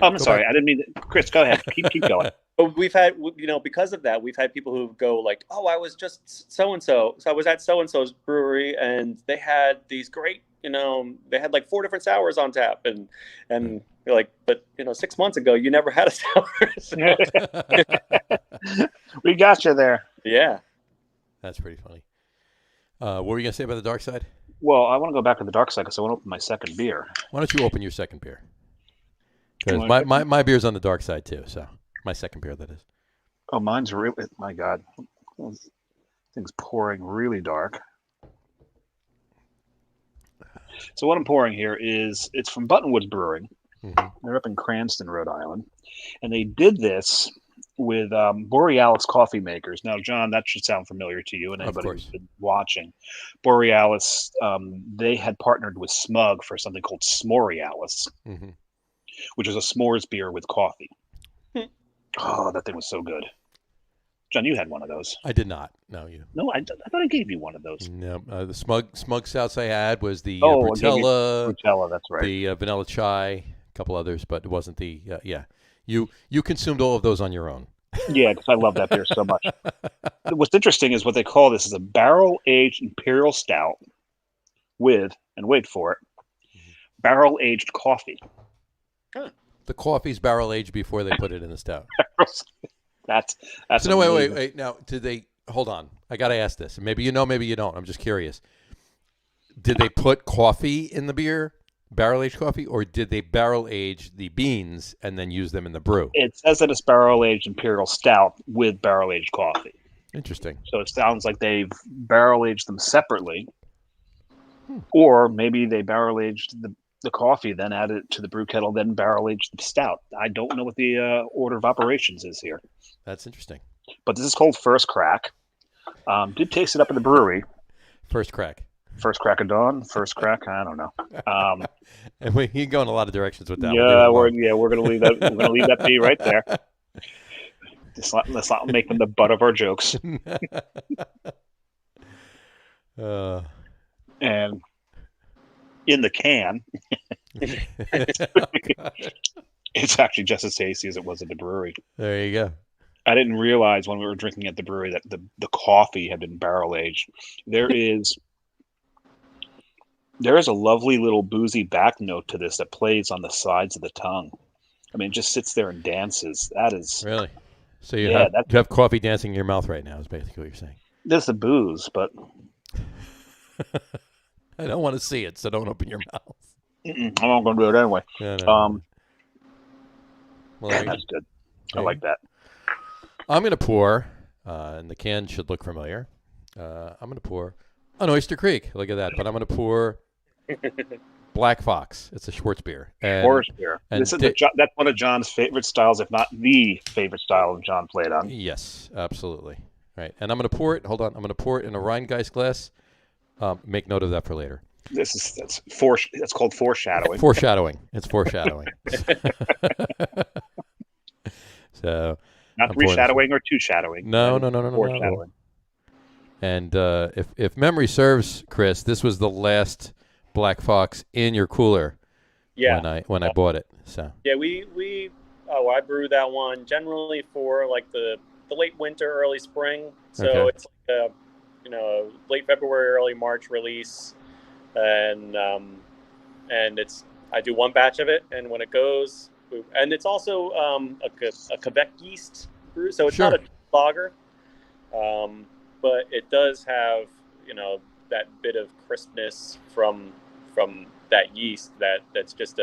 Speaker 1: Oh, I'm sorry, I didn't mean to. Chris, go ahead. Keep going.
Speaker 3: But we've had, because of that, we've had people who go like, oh, I was just so-and-so. So I was at so-and-so's brewery, and they had these great, they had like 4 different sours on tap. And you're like, but, 6 months ago, you never had a sour.
Speaker 1: We got you there.
Speaker 3: Yeah.
Speaker 2: That's pretty funny. What were you going to say about the dark side?
Speaker 1: Well, I want to go back to the dark side because I want to open my second beer.
Speaker 2: Why don't you open your second beer? Because my beer's on the dark side too, so my second beer, that is.
Speaker 1: Oh, mine's really, my God. This thing's pouring really dark. So what I'm pouring here it's from Buttonwoods Brewing. Mm-hmm. They're up in Cranston, Rhode Island. And they did this with Borealis coffee makers. Now, John, that should sound familiar to you and anybody who's been watching. Borealis, they had partnered with Smug for something called S'morealis, which is a s'mores beer with coffee. Oh, that thing was so good. John, you had one of those.
Speaker 2: I did not. No, you.
Speaker 1: No, I thought I gave you one of those.
Speaker 2: No, the smug stouts I had was the Brutella.
Speaker 1: Brutella, that's right.
Speaker 2: The vanilla chai, a couple others, but it wasn't the. You consumed all of those on your own.
Speaker 1: Yeah, because I love that beer so much. What's interesting is what they call this is a barrel-aged imperial stout with, and wait for it, barrel-aged coffee.
Speaker 2: Huh. The coffee's barrel-aged before they put it in the stout.
Speaker 1: That's
Speaker 2: so no, wait. Now, did they, hold on. I got to ask this. Maybe you know, maybe you don't. I'm just curious. Did they put coffee in the beer? Barrel-aged coffee, or did they barrel-age the beans and then use them in the brew?
Speaker 1: It says that it's barrel-aged imperial stout with barrel-aged coffee.
Speaker 2: Interesting.
Speaker 1: So it sounds like they've barrel-aged them separately, or maybe they barrel-aged the coffee, then added it to the brew kettle, then barrel-aged the stout. I don't know what the order of operations is here.
Speaker 2: That's interesting.
Speaker 1: But this is called First Crack. Did taste it up in the brewery.
Speaker 2: First Crack.
Speaker 1: First crack of dawn, first crack. I don't know.
Speaker 2: And we can go in a lot of directions with that.
Speaker 1: Yeah, we're gonna leave that. We're gonna leave that be right there. Let's not make them the butt of our jokes. And in the can, it's actually just as tasty as it was at the brewery.
Speaker 2: There you go.
Speaker 1: I didn't realize when we were drinking at the brewery that the coffee had been barrel aged. There is a lovely little boozy back note to this that plays on the sides of the tongue. I mean, it just sits there and dances. That is
Speaker 2: really. So you have coffee dancing in your mouth right now. Is basically what you're saying.
Speaker 1: There's the booze, but
Speaker 2: I don't want to see it, so don't open your mouth.
Speaker 1: I'm not going to do it anyway.
Speaker 2: No. Well,
Speaker 1: that's good. I like that.
Speaker 2: I'm going to pour, and the can should look familiar. I'm going to pour an Oyster Creek. Look at that. But I'm going to pour Black Fox. It's a Schwarzbier.
Speaker 1: Schwarzbier. That's one of John's favorite styles, if not the favorite style of John played on.
Speaker 2: Yes, absolutely. Right. And I'm going to pour it. Hold on. I'm going to pour it in a Rheingeist glass. Make note of that for later.
Speaker 1: That's called foreshadowing.
Speaker 2: Foreshadowing. It's foreshadowing. So
Speaker 1: not three shadowing or two shadowing.
Speaker 2: No.
Speaker 1: Foreshadowing.
Speaker 2: And if memory serves, Chris, this was the last Black Fox in your cooler.
Speaker 3: Yeah.
Speaker 2: When I bought it. So.
Speaker 3: Yeah, I brew that one generally for like the late winter, early spring. So it's like a late February, early March release, and I do one batch of it, and when it goes, and it's also a Quebec yeast brew, so it's not a lager, but it does have that bit of crispness from that yeast that's just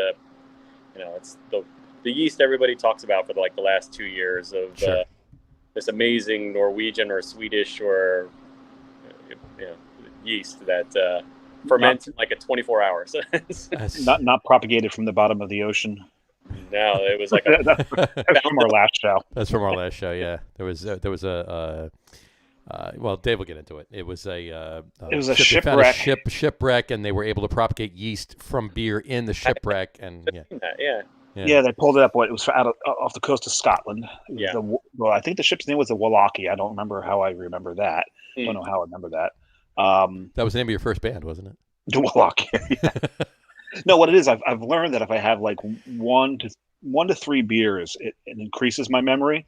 Speaker 3: it's the yeast everybody talks about for the last 2 years of this amazing Norwegian or Swedish or yeast that ferments in like a 24 hours.
Speaker 1: not propagated from the bottom of the ocean.
Speaker 3: No, it was like
Speaker 1: that's from our last show.
Speaker 2: That's from our last show. Yeah, there was a well, Dave will get into it. It was a
Speaker 1: shipwreck.
Speaker 2: Shipwreck, and they were able to propagate yeast from beer in the shipwreck, and
Speaker 1: yeah, they pulled it up. It was off the coast of Scotland. I think the ship's name was the Wallachie. I don't remember how I remember that. I don't know how I remember that.
Speaker 2: That was the name of your first band, wasn't it?
Speaker 1: The Wallachie. Yeah. No, what it is, I've learned that if I have like one to three beers, it increases my memory.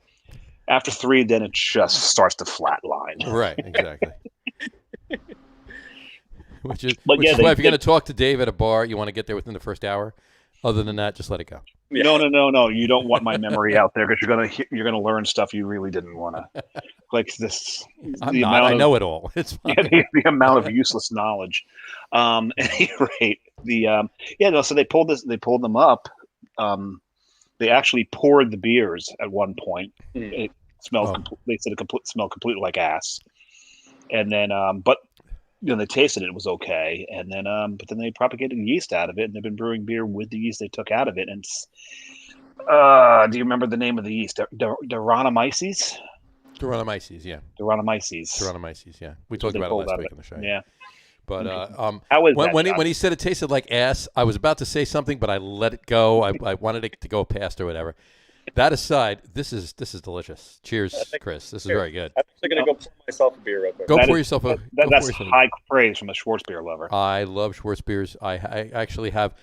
Speaker 1: After 3, then it just starts to flatline.
Speaker 2: Right, exactly. Which is why if you're going to talk to Dave at a bar, you want to get there within the first hour. Other than that, just let it go.
Speaker 1: Yeah. No. You don't want my memory out there because you're gonna learn stuff you really didn't want to. Like this.
Speaker 2: I know it all. It's fine.
Speaker 1: Yeah, the amount of useless knowledge. At any rate, so they pulled them up. They actually poured the beers at one point. It smelled. They said it smelled completely like ass. And then, but they tasted it. It was okay. And then, but then they propagated yeast out of it, and they've been brewing beer with the yeast they took out of it. And do you remember the name of the yeast? Deronomyces.
Speaker 2: Deronomyces, yeah.
Speaker 1: Deronomyces,
Speaker 2: yeah. We talked about it last week on the show.
Speaker 1: Yeah.
Speaker 2: But
Speaker 1: how is
Speaker 2: when he said it tasted like ass, I was about to say something, but I let it go. I wanted it to go past or whatever. That aside, this is delicious. Cheers, Chris. This is very good.
Speaker 3: I'm actually going to go pour myself a beer real quick.
Speaker 2: Pour yourself a
Speaker 1: That's high praise from a Schwarzbier lover.
Speaker 2: I love Schwarzbiers. I actually have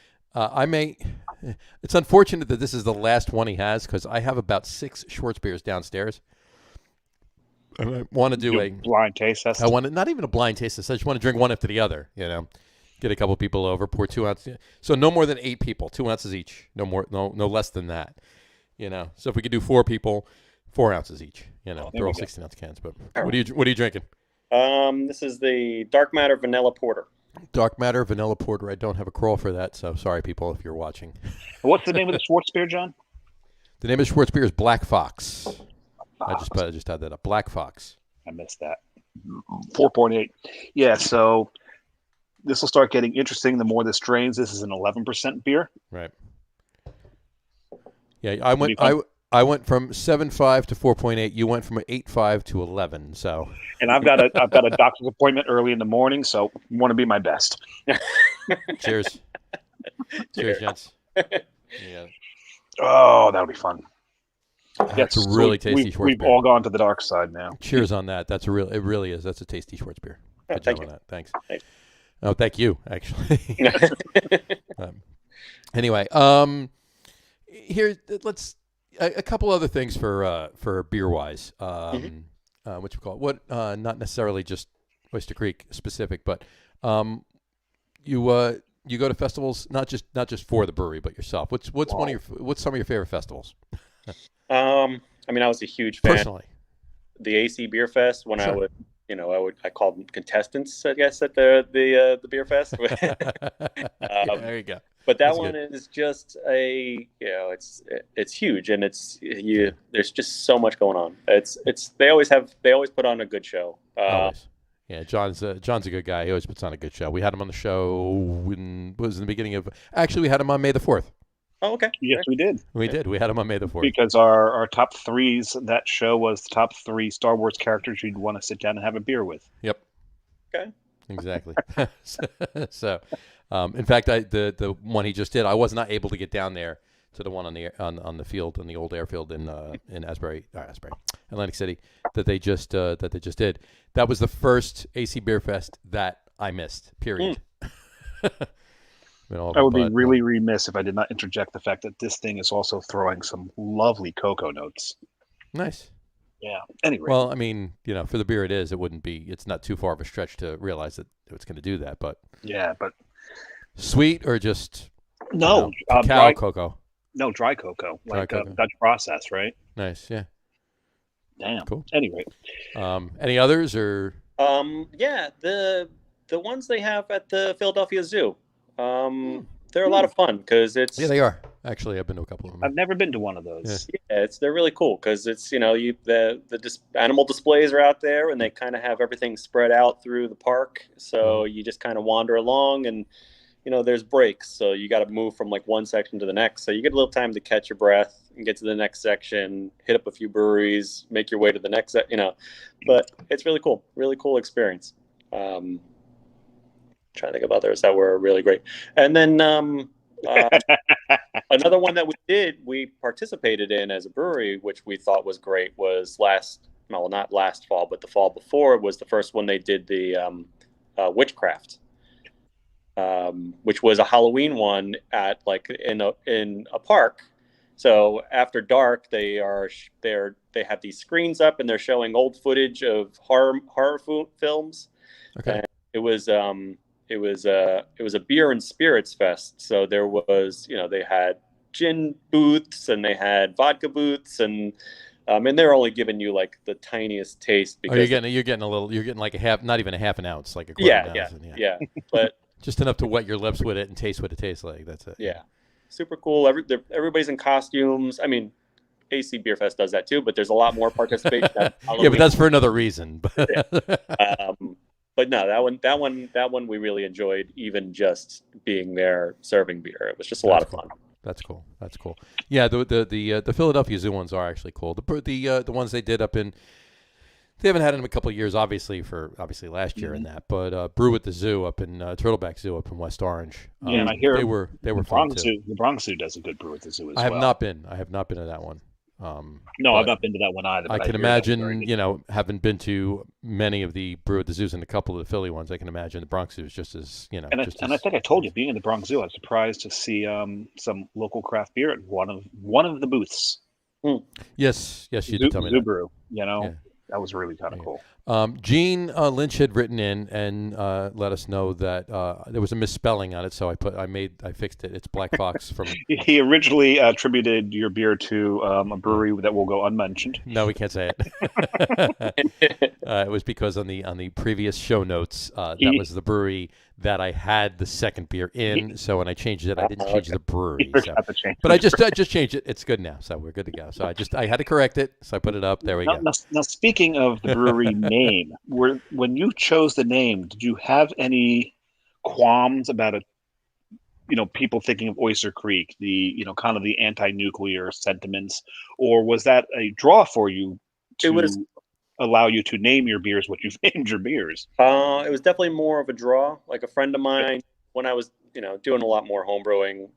Speaker 2: it's unfortunate that this is the last one he has because I have about 6 Schwarzbiers downstairs. And I want to do a
Speaker 1: blind taste test.
Speaker 2: I want to, not even a blind taste test. I just want to drink one after the other. Get a couple people over, pour 2 ounces. So no more than 8 people, 2 ounces each. No more, no less than that. So if we could do 4 people, 4 ounces each. They're all 16-ounce cans. But what are you drinking?
Speaker 3: This is the Dark Matter Vanilla Porter.
Speaker 2: Dark Matter Vanilla Porter. I don't have a crawl for that, so sorry, people, if you're watching.
Speaker 1: What's the name of the Schwarzbier, John?
Speaker 2: The name of the Schwarzbier is Black Fox. I just had that up. Black Fox.
Speaker 1: I missed that. 4.8. Yeah, so this will start getting interesting the more this strains. This is an 11% beer.
Speaker 2: Right. Yeah, I went from 7.5 to 4.8. You went from 8.5 to 11. So.
Speaker 1: And I've got a doctor's appointment early in the morning, so I want to be my best.
Speaker 2: Cheers. Cheers, gents. Yeah.
Speaker 1: Oh, that'll be fun.
Speaker 2: That's a really tasty Schwarzbier.
Speaker 1: We've all gone to the dark side now.
Speaker 2: Cheers on that. It really is. That's a tasty Schwarzbier. Good job on that. Thanks. Oh, thank you, actually. Anyway, here let's a couple other things for beer wise. What you call it? What not necessarily just Oyster Creek specific, but you go to festivals not just for the brewery but yourself. What's some of your favorite festivals?
Speaker 3: I was a huge fan.
Speaker 2: Personally.
Speaker 3: The AC Beer Fest when I was I call them contestants, I guess, at the beer fest.
Speaker 2: There you go.
Speaker 3: But that one is just it's huge, and there's just so much going on. They always put on a good show.
Speaker 2: Always. Yeah, John's a good guy. He always puts on a good show. We had him on the show in the beginning of. Actually, we had him on May the 4th.
Speaker 3: Oh, okay.
Speaker 1: Yes, we did.
Speaker 2: We did. We had him on May the 4th.
Speaker 1: Because our top threes, that show was the top 3 Star Wars characters you'd want to sit down and have a beer with.
Speaker 2: Yep.
Speaker 3: Okay.
Speaker 2: Exactly. So, in fact, the one he just did, I was not able to get down there to the one on the field, on the old airfield in Atlantic City that they just did. That was the first AC Beer Fest that I missed. Period.
Speaker 1: I would be really remiss if I did not interject the fact that this thing is also throwing some lovely cocoa notes.
Speaker 2: Nice.
Speaker 1: Yeah. Anyway.
Speaker 2: Well, I mean, for the beer it's not too far of a stretch to realize that it's going to do that, but.
Speaker 1: Yeah, but.
Speaker 2: Sweet or just.
Speaker 1: No.
Speaker 2: Cacao cocoa.
Speaker 1: No, dry cocoa.
Speaker 2: Dry cocoa.
Speaker 1: Dutch process, right?
Speaker 2: Nice, yeah.
Speaker 1: Damn.
Speaker 2: Cool.
Speaker 1: Anyway.
Speaker 2: Any others or?
Speaker 3: Yeah, the ones they have at the Philadelphia Zoo. They're a lot of fun because it's.
Speaker 2: Yeah, they are. Actually, I've been to a couple of them.
Speaker 1: I've never been to one of those.
Speaker 3: Yeah, they're really cool because it's the animal displays are out there and they kind of have everything spread out through the park, so you just kind of wander along and there's breaks, so you got to move from like one section to the next, so you get a little time to catch your breath and get to the next section, hit up a few breweries, make your way to the next but it's really cool experience. Trying to think of others that were really great. And then another one that we participated in as a brewery, which we thought was great, was not last fall, but the fall before, was the first one they did, the Witchcraft, which was a Halloween one at in a park. So after dark, they have these screens up and they're showing old footage of horror films.
Speaker 2: Okay.
Speaker 3: And it was a beer and spirits fest. So there was, they had gin booths and they had vodka booths, and they're only giving you like the tiniest taste because
Speaker 2: you're getting like a half, not even a half an ounce, like a quarter ounce.
Speaker 3: Yeah. But
Speaker 2: just enough to wet your lips with it and taste what it tastes like. That's it.
Speaker 3: Yeah. Super cool. Everybody's in costumes. I mean, AC Beer Fest does that too, but there's a lot more participation.
Speaker 2: Yeah, but that's for another reason.
Speaker 3: But no, that one we really enjoyed, even just being there serving beer. It was just a lot of fun.
Speaker 2: That's cool. Yeah, the Philadelphia Zoo ones are actually cool. The ones they did they haven't had them in a couple of years, obviously last year and that. But Brew at the Zoo up in Turtleback Zoo up in West Orange.
Speaker 1: Yeah, and I hear
Speaker 2: they were fun too.
Speaker 1: The Bronx Zoo does a good Brew at the Zoo as well.
Speaker 2: I have not been to that one.
Speaker 1: No, I've not been to that one either.
Speaker 2: I can imagine, having been to many of the Brew at the Zoos and a couple of the Philly ones, I can imagine the Bronx Zoo is just as,
Speaker 1: And I think I told you, being in the Bronx Zoo, I was surprised to see some local craft beer at one of the booths.
Speaker 2: Yes, you did tell me that.
Speaker 1: Zoo Brew,
Speaker 2: Yeah.
Speaker 1: That was really kind of cool.
Speaker 2: Gene Lynch had written in and let us know that there was a misspelling on it, so I fixed it. It's Black Fox from.
Speaker 1: He originally attributed your beer to a brewery that will go unmentioned.
Speaker 2: No, we can't say it. It was because on the previous show notes, that was the brewery that I had the second beer in. So when I changed it, I didn't change the brewery. But I just changed it. It's good now, so we're good to go. So I had to correct it, so I put it up. There we go.
Speaker 1: Now, speaking of the brewery name, when you chose the name, did you have any qualms about it? People thinking of Oyster Creek, the kind of the anti-nuclear sentiments, or was that a draw for you to allow you to name your beers what you've named your beers?
Speaker 3: It was definitely more of a draw. Like a friend of mine, when I was doing a lot more home brewing,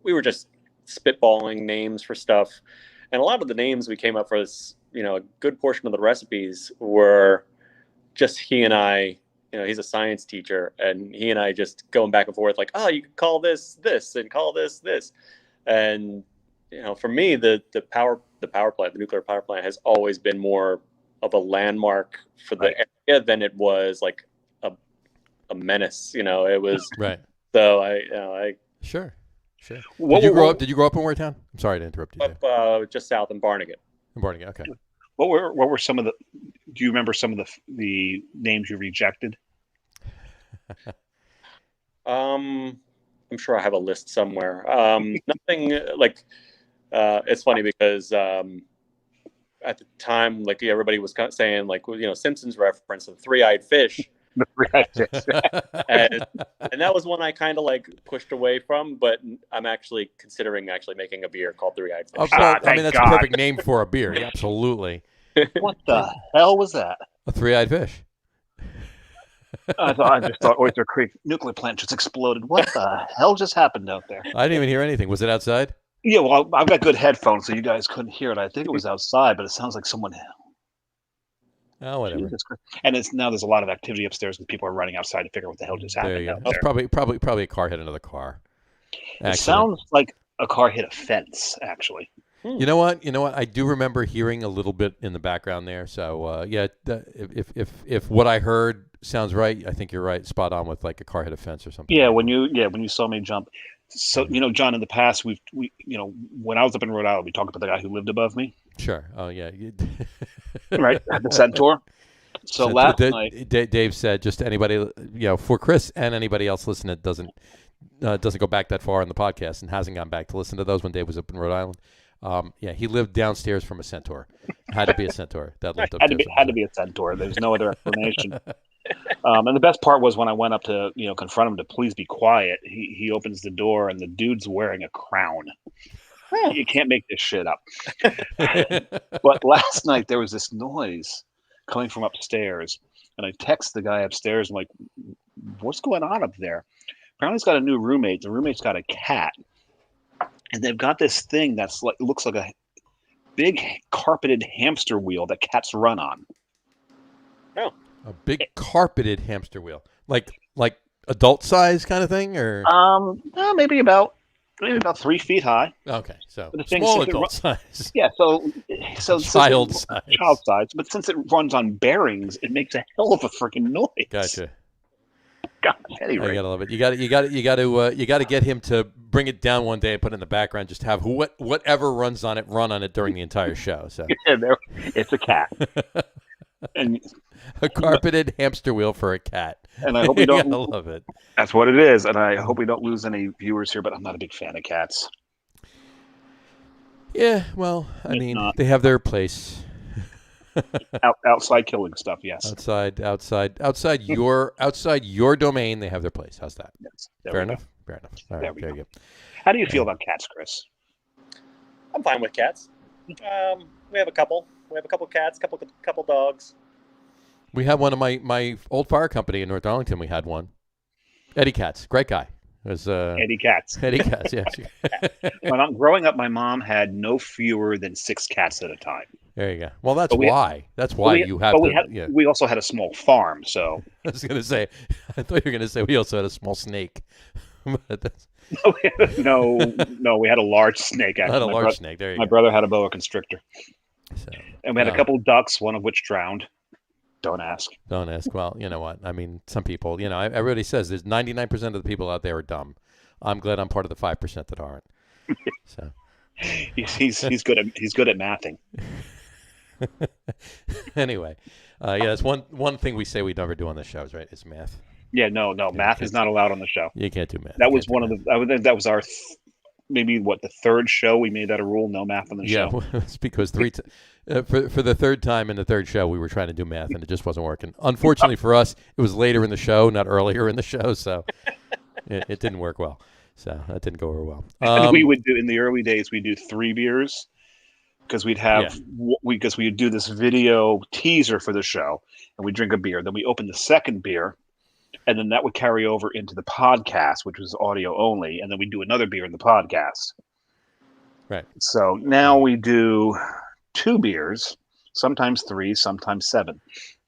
Speaker 3: we were just spitballing names for stuff, and a lot of the names we came up for a good portion of the recipes were just he and I. He's a science teacher, and he and I just going back and forth like, oh, you could call this and call this, and for me, the power plant, the nuclear power plant, has always been more of a landmark for the area than it was like a menace. It was
Speaker 2: right.
Speaker 3: So I
Speaker 2: sure. Did you grow up in Waretown? I'm sorry to interrupt you.
Speaker 3: Just south in Barnegat.
Speaker 2: Okay.
Speaker 1: What were some of the? Do you remember some of the names you rejected?
Speaker 3: I'm sure I have a list somewhere. Nothing like. It's funny because at the time, like everybody was kind of saying, like Simpsons reference and three-eyed fish.
Speaker 1: The three-eyed fish.
Speaker 3: and that was one I kind of like pushed away from, but I'm actually considering making a beer called Three-Eyed Fish.
Speaker 2: I mean, that's a perfect name for a beer. Yeah, absolutely.
Speaker 1: What the hell was that?
Speaker 2: A three-eyed fish.
Speaker 1: I just thought Oyster Creek nuclear plant just exploded. What the hell just happened out there?
Speaker 2: I didn't even hear anything. Was it outside?
Speaker 1: Yeah, well, I've got good headphones, so you guys couldn't hear it. I think it was outside, but it sounds like someone.
Speaker 2: Oh, whatever.
Speaker 1: And now there's a lot of activity upstairs because people are running outside to figure out what the hell just happened.
Speaker 2: It's probably a car hit another car.
Speaker 1: It sounds like a car hit a fence, actually.
Speaker 2: You know what? I do remember hearing a little bit in the background there. So if what I heard sounds right, I think you're right. Spot on with like a car hit a fence or something.
Speaker 1: Yeah, when you saw me jump. So John, in the past we when I was up in Rhode Island, we talked about the guy who lived above me.
Speaker 2: Sure. Oh yeah.
Speaker 1: Right, the Centaur. So last night,
Speaker 2: Dave said, just to anybody, for Kris and anybody else listening that doesn't go back that far in the podcast and hasn't gone back to listen to those when Dave was up in Rhode Island. He lived downstairs from a Centaur. Had to be a Centaur that lived upstairs.
Speaker 1: Had to be a Centaur. There's no other explanation. And the best part was when I went up to confront him to please be quiet. He opens the door and the dude's wearing a crown. You can't make this shit up. But last night there was this noise coming from upstairs, and I text the guy upstairs. I'm like, "What's going on up there?" Apparently, he's got a new roommate. The roommate's got a cat, and they've got this thing that's like looks like a big carpeted hamster wheel that cats run on.
Speaker 3: Oh,
Speaker 2: a big carpeted hamster wheel, like adult size kind of thing, or
Speaker 1: maybe about 3 feet high.
Speaker 2: Okay, so
Speaker 1: small
Speaker 2: adult size.
Speaker 1: Yeah, so
Speaker 2: child size.
Speaker 1: Child size, but since it runs on bearings, it makes a hell of a freaking noise.
Speaker 2: Gotcha.
Speaker 1: God, anyway.
Speaker 2: I gotta love it. You got to get him to bring it down one day and put it in the background. Just have whatever runs on it run on it during the entire show. So
Speaker 1: it's a cat. And
Speaker 2: a carpeted hamster wheel for a cat.
Speaker 1: And I hope we don't.
Speaker 2: I love it.
Speaker 1: That's what it is, and I hope we don't lose any viewers here. But I'm not a big fan of cats.
Speaker 2: Yeah, well, I mean, they have their place.
Speaker 1: Outside killing stuff, yes.
Speaker 2: Outside your domain, they have their place. How's that?
Speaker 1: Yes.
Speaker 2: Fair enough. All right, very good.
Speaker 1: How do you feel about cats, Kris?
Speaker 3: I'm fine with cats. We have a couple. We have a couple cats, couple dogs.
Speaker 2: We had one of my old fire company in North Arlington. We had one. Eddie Katz, great guy. It was
Speaker 1: Eddie Katz.
Speaker 2: Eddie Katz, yeah.
Speaker 1: When I'm growing up, my mom had no fewer than 6 cats at a time.
Speaker 2: There you go. Well, that's why. That's why you have.
Speaker 1: We also had a small farm, so.
Speaker 2: I was going to say. I thought you were going to say we also had a small snake.
Speaker 1: No, we had a large snake. Actually,
Speaker 2: had a large snake. There you go.
Speaker 1: My brother had a boa constrictor.
Speaker 2: So,
Speaker 1: and we had a couple ducks, one of which drowned. Don't ask.
Speaker 2: Don't ask. Well, you know what? I mean, some people, everybody says there's 99% of the people out there are dumb. I'm glad I'm part of the 5% that aren't. So
Speaker 1: he's good at mathing.
Speaker 2: Anyway, that's one thing we say we never do on the shows, right? Is math.
Speaker 1: Yeah, no, math is not allowed on the show.
Speaker 2: You can't do math.
Speaker 1: That was one of the. I would think that was our. Maybe the third show we made that a rule, no math on the show.
Speaker 2: Yeah, it's because for the third time in the third show we were trying to do math and it just wasn't working. Unfortunately for us, it was later in the show, not earlier in the show, so it didn't work well. So that didn't go over well.
Speaker 1: And we would do in the early days. We'd do 3 beers because we'd do this video teaser for the show, and we drink a beer. Then we open the second beer. And then that would carry over into the podcast, which was audio only. And then we do another beer in the podcast.
Speaker 2: Right.
Speaker 1: So now we do 2 beers, sometimes 3, sometimes 7.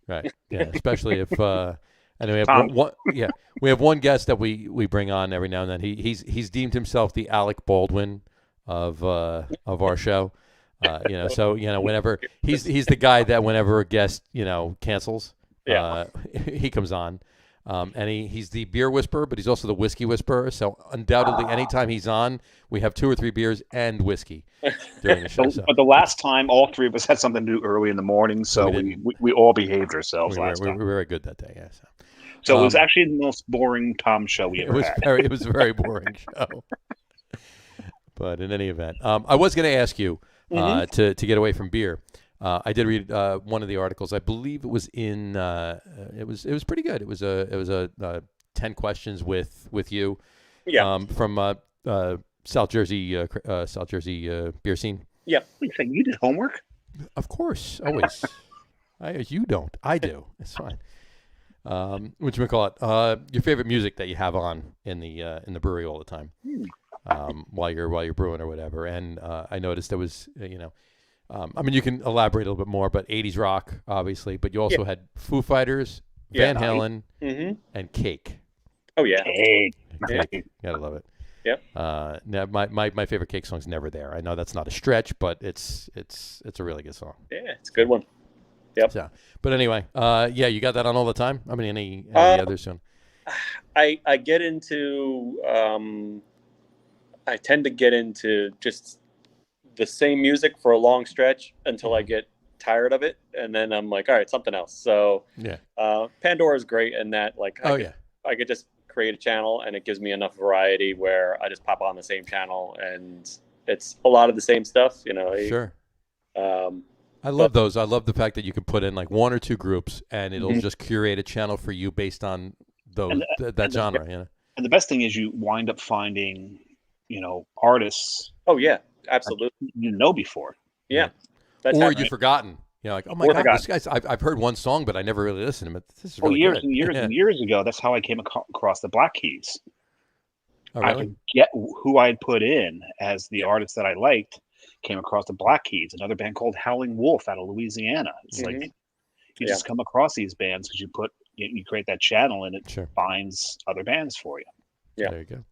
Speaker 2: Right. Yeah. Especially if, and we have one. Yeah, we have one guest that we bring on every now and then. He's deemed himself the Alec Baldwin of our show. So whenever he's the guy that whenever a guest cancels, he comes on. And he's the beer whisperer, but he's also the whiskey whisperer. So undoubtedly, anytime he's on, we have 2 or 3 beers and whiskey during the show.
Speaker 1: But the last time, all 3 of us had something to do early in the morning, so we all behaved ourselves last time.
Speaker 2: We were very good that day, yeah.
Speaker 1: So it was actually the most boring Tom show we ever had.
Speaker 2: It was a very boring show. But in any event, I was going to ask you to get away from beer. I did read one of the articles. I believe it was in. It was pretty good. It was a 10 questions with you.
Speaker 3: Yeah.
Speaker 2: From South Jersey beer scene.
Speaker 3: Yeah.
Speaker 1: Wait, so you did homework?
Speaker 2: Of course, always. You don't. I do. It's fine. Whatchamacallit, your favorite music that you have on in the brewery all the time, while you're brewing or whatever. And I noticed there was I mean, you can elaborate a little bit more, but 80s rock, obviously. But you also had Foo Fighters, Van Halen, and Cake.
Speaker 3: Oh yeah,
Speaker 1: Cake.
Speaker 2: Gotta love it.
Speaker 3: Yep.
Speaker 2: Now my favorite Cake song's Never There. I know that's not a stretch, but it's a really good song.
Speaker 3: Yeah, it's a good one. Yep.
Speaker 2: So, but anyway, you got that on all the time? I mean, any others soon?
Speaker 3: I get into I tend to get into just the same music for a long stretch until I get tired of it, and then I'm like, all right, something else. So Pandora is great in that, like, I could just create a channel and it gives me enough variety where I just pop on the same channel and it's a lot of the same stuff,
Speaker 2: Sure. I love those. I love the fact that you can put in like 1 or 2 groups and it'll just curate a channel for you based on that genre.
Speaker 1: And the best thing is you wind up finding, artists.
Speaker 3: Oh yeah, absolutely.
Speaker 1: You know before.
Speaker 3: Yeah.
Speaker 2: Or you've forgotten. Like, oh my God, this guy's. I've heard one song, but I never really listened to him. This is really
Speaker 1: years
Speaker 2: good.
Speaker 1: and years and years ago, that's how I came across the Black Keys.
Speaker 2: Oh, really?
Speaker 1: I could get who I had put in as the artist that I liked. Came across the Black Keys, another band called Howling Wolf out of Louisiana. It's like you just come across these bands because you create that channel and it finds other bands for you.
Speaker 2: Yeah, there you go.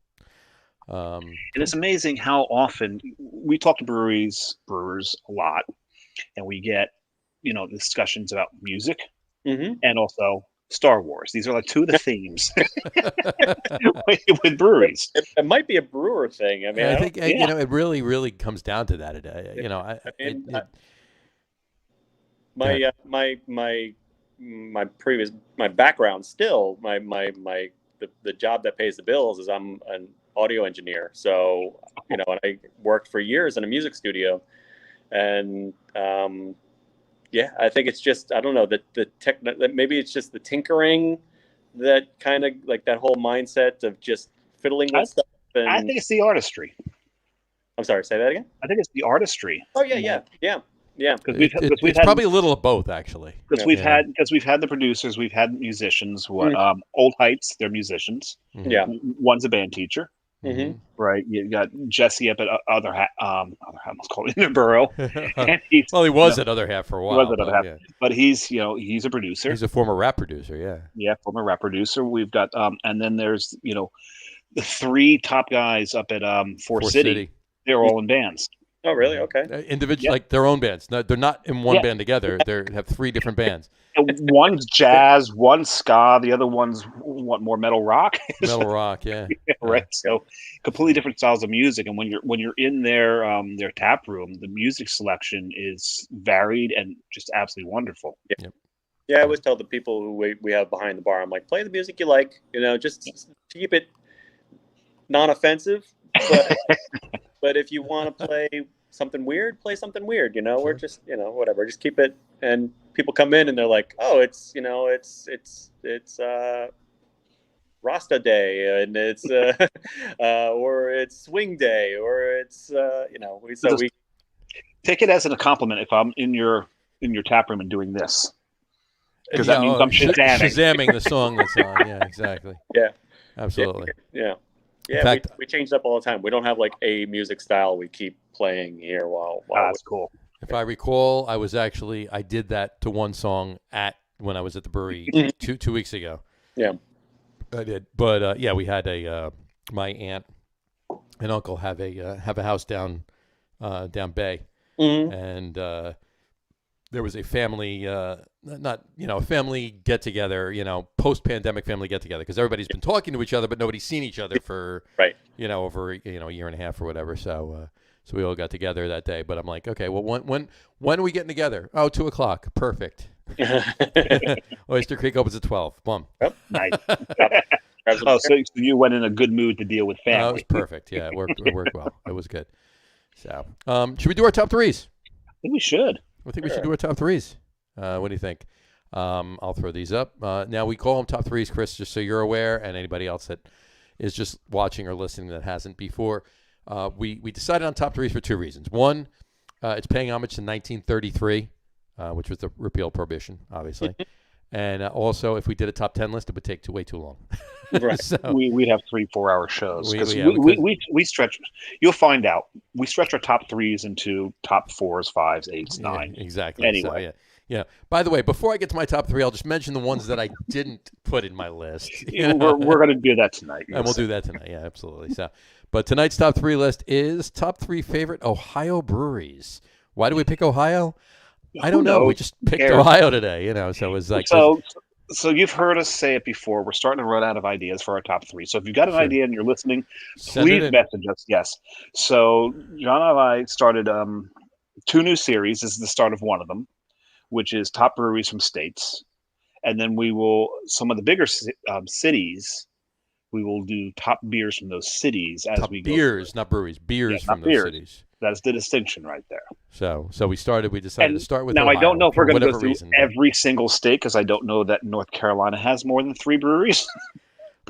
Speaker 1: And it's amazing how often we talk to brewers a lot, and we get discussions about music and also Star Wars. These are like 2 of the themes with breweries.
Speaker 3: It might be a brewer thing. I mean,
Speaker 2: I think it really, really comes down to that. My background still the job that pays the bills is I'm an audio engineer. So and I worked for years in a music studio, and I think it's just, I don't know, that maybe it's just the tinkering, that kind of like that whole mindset of just fiddling with stuff. And
Speaker 1: I think it's the artistry.
Speaker 3: I'm sorry, say that again?
Speaker 1: I think it's the artistry.
Speaker 3: Oh yeah.
Speaker 2: Because it's probably a little of both, actually.
Speaker 1: Because we've had the producers, we've had musicians. Old Heights, they're musicians.
Speaker 3: Yeah,
Speaker 1: one's a band teacher. Right, you got Jesse up at other half. Let's call it Interborough.
Speaker 2: He was at Other Half for a while.
Speaker 1: But he's he's a producer.
Speaker 2: He's a former rap producer.
Speaker 1: Former rap producer. We've got and then there's the 3 top guys up at Forest City. They're all in bands.
Speaker 3: Oh, really? Okay.
Speaker 2: Individual, like their own bands. No, they're not in one band together. They have 3 different bands.
Speaker 1: One's jazz, one's ska, the other one's more metal rock.
Speaker 2: Metal rock, yeah.
Speaker 1: Right. So completely different styles of music. And when you're in their tap room, the music selection is varied and just absolutely wonderful.
Speaker 3: Yeah. Yeah, I always tell the people who we have behind the bar, I'm like, play the music you like, just to keep it non-offensive. But if you want to play something weird, play something weird. We're just whatever. Just keep it. And people come in and they're like, oh, it's Rasta Day, and it's or it's Swing Day, or it's we
Speaker 1: take it as a compliment if I'm in your tap room and doing this, because that means I'm
Speaker 2: shazamming the song that's on. Yeah, exactly.
Speaker 3: Yeah,
Speaker 2: absolutely.
Speaker 3: Yeah. Yeah, in fact, we change up all the time. We don't have like a music style we keep playing here while
Speaker 1: that's cool.
Speaker 2: If I recall, I did that to one song when I was at the brewery 2 weeks ago.
Speaker 3: Yeah,
Speaker 2: I did. But we had my aunt and uncle have a house down Bay, and there was a family, a family get together, post-pandemic family get together, because everybody's been talking to each other, but nobody's seen each other for, over a year and a half or whatever. So we all got together that day. But I'm like, okay, well, when are we getting together? Oh, 2:00. Perfect. Oyster Creek opens at 12. Boom.
Speaker 1: Oh, nice. So you went in a good mood to deal with family.
Speaker 2: It was perfect. Yeah, it worked well. It was good. So, should we do our top threes?
Speaker 1: I think we should.
Speaker 2: I think we should do our top threes. What do you think? I'll throw these up. Now, we call them top threes, Chris, just so you're aware, and anybody else that is just watching or listening that hasn't before. We decided on top threes for two reasons. One, it's paying homage to 1933, which was the repeal of Prohibition, obviously. And also, if we did a top 10 list, it would take way too long.
Speaker 1: Right. So, we'd have 3-4 hour shows. We stretch. You'll find out. We stretch our top threes into top 4s, 5s, 8s, 9s.
Speaker 2: Yeah, exactly.
Speaker 1: Anyway.
Speaker 2: So, yeah. By the way, before I get to my top three, I'll just mention the ones that I didn't put in my list.
Speaker 1: We're going to do that tonight.
Speaker 2: And we'll do that tonight. Yeah, absolutely. So, but tonight's top three list is top 3 favorite Ohio breweries. Why do we pick Ohio? I don't know. We just picked Ohio today, so it was like.
Speaker 1: So you've heard us say it before. We're starting to run out of ideas for our top 3. So if you've got an idea and you're listening, please message us. Yes. So John and I started 2 new series. This is the start of one of them, which is top breweries from states. And then we will, some of the bigger cities, we will do top beers from those cities as we go.
Speaker 2: Beers, not breweries. Beers from those cities.
Speaker 1: That's the distinction right there.
Speaker 2: So we decided to start with
Speaker 1: now
Speaker 2: Ohio,
Speaker 1: I don't know if we're going to go through
Speaker 2: reason.
Speaker 1: every single state, because I don't know that North Carolina has more than 3 breweries.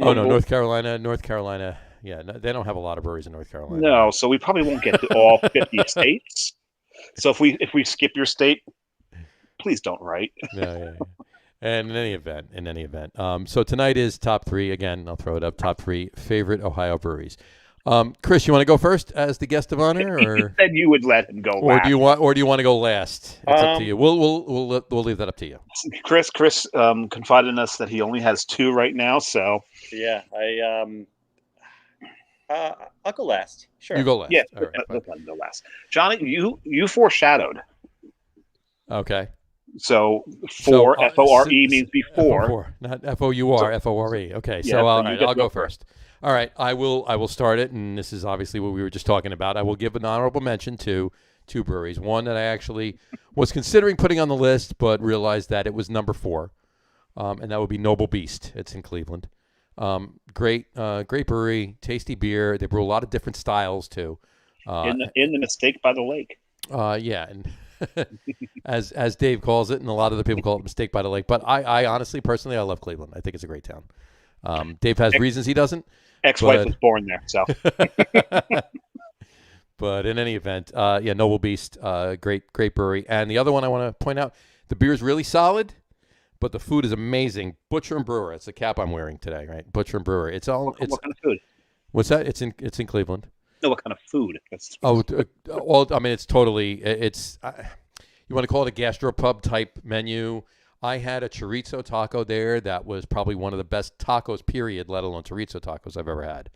Speaker 2: Oh, no, North Carolina. Yeah, no, they don't have a lot of breweries in North Carolina.
Speaker 1: No, so we probably won't get to all 50 states. So if we skip your state, please don't write.
Speaker 2: Yeah. And in any event. So tonight is top 3. Again, I'll throw it up. Top 3 favorite Ohio breweries. Chris, you want to go first as the guest of honor, or
Speaker 1: you said you would let him go
Speaker 2: or
Speaker 1: last?
Speaker 2: do you want to go last? It's up to you. We'll leave that up to you.
Speaker 1: Chris confided in us that he only has 2 right now. So
Speaker 3: yeah, I'll go last. Sure,
Speaker 2: you go last.
Speaker 1: Yeah,
Speaker 2: all right,
Speaker 1: let's let him go last. Johnny, you foreshadowed.
Speaker 2: Okay.
Speaker 1: So FORE means before.
Speaker 2: FOR, not FOUR, FORE. Okay,
Speaker 1: Yeah,
Speaker 2: so I'll go first. All right, I will start it, and this is obviously what we were just talking about. I will give an honorable mention to 2 breweries. One that I actually was considering putting on the list, but realized that it was number 4, and that would be Noble Beast. It's in Cleveland. Great brewery, tasty beer. They brew a lot of different styles too.
Speaker 1: In the Mistake by the Lake.
Speaker 2: Yeah, and as Dave calls it, and a lot of the people call it Mistake by the Lake. But I honestly, personally, I love Cleveland. I think it's a great town. Dave has reasons he doesn't.
Speaker 1: Ex-wife was born there, so.
Speaker 2: But in any event, Noble Beast, great brewery. And the other one I want to point out, the beer is really solid, but the food is amazing. Butcher and Brewer. It's the cap I'm wearing today, right? Butcher and Brewer. What
Speaker 1: kind of food?
Speaker 2: What's that? It's in Cleveland.
Speaker 1: No, what kind of food?
Speaker 2: Well, I mean, it's totally. You want to call it a gastropub type menu. I had a chorizo taco there that was probably one of the best tacos, period, let alone chorizo tacos I've ever had.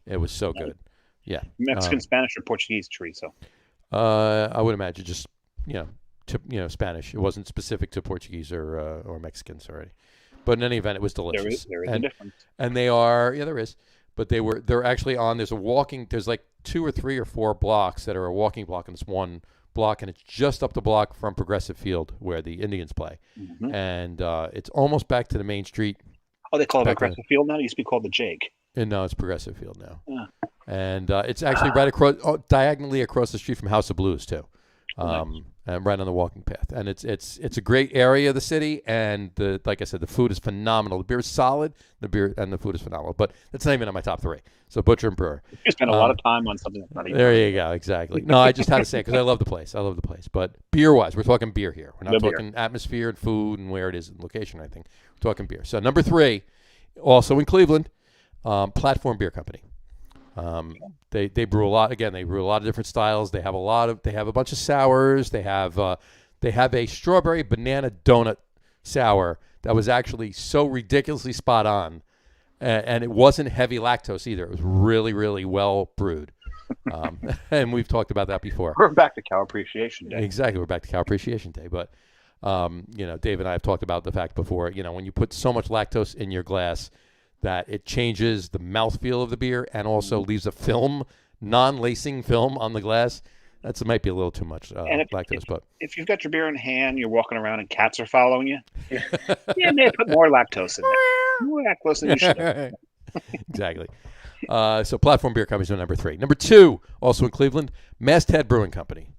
Speaker 2: It was so good. Yeah.
Speaker 1: Mexican, Spanish, or Portuguese chorizo?
Speaker 2: I would imagine just, Spanish. It wasn't specific to Portuguese or Mexicans already. But in any event, it was delicious.
Speaker 1: There is a difference.
Speaker 2: And they are, there is. But they're actually there's like 2 or 3 or 4 blocks that are a walking block in this one block, and it's just up the block from Progressive Field where the Indians play. Mm-hmm. And it's almost back to the main street.
Speaker 1: Oh, they call it Progressive Field now? It used to be called the Jake.
Speaker 2: And no, it's Progressive Field now.
Speaker 1: Yeah.
Speaker 2: And it's actually right across, diagonally across the street from House of Blues too. And right on the walking path. And it's a great area of the city, and like I said, the food is phenomenal. The beer is solid, the beer and the food is phenomenal. But that's not even on my top 3. So Butcher and Brewer.
Speaker 1: You spend a lot of time on something that's not even.
Speaker 2: There you go, exactly. No, I just had to say it because I love the place. But beer-wise, we're talking beer here. We're not talking atmosphere and food and where it is and location or anything. We're talking beer. So number 3, also in Cleveland, Platform Beer Company. They brew a lot. Again, they brew a lot of different styles. They have a bunch of sours. They have a strawberry banana donut sour that was actually so ridiculously spot on, and it wasn't heavy lactose either. It was really, really well brewed. And we've talked about that before.
Speaker 1: We're back to Cow Appreciation Day.
Speaker 2: Exactly, we're back to Cow Appreciation Day. But Dave and I have talked about the fact before. When you put so much lactose in your glass, that it changes the mouthfeel of the beer and also leaves a film, non-lacing film on the glass. That might be a little too much lactose. But
Speaker 1: if you've got your beer in hand, you're walking around and cats are following you, yeah, may put more lactose in there. More lactose than you should have.
Speaker 2: Exactly. So Platform Beer Company is number 3. Number 2, also in Cleveland, Masthead Brewing Company.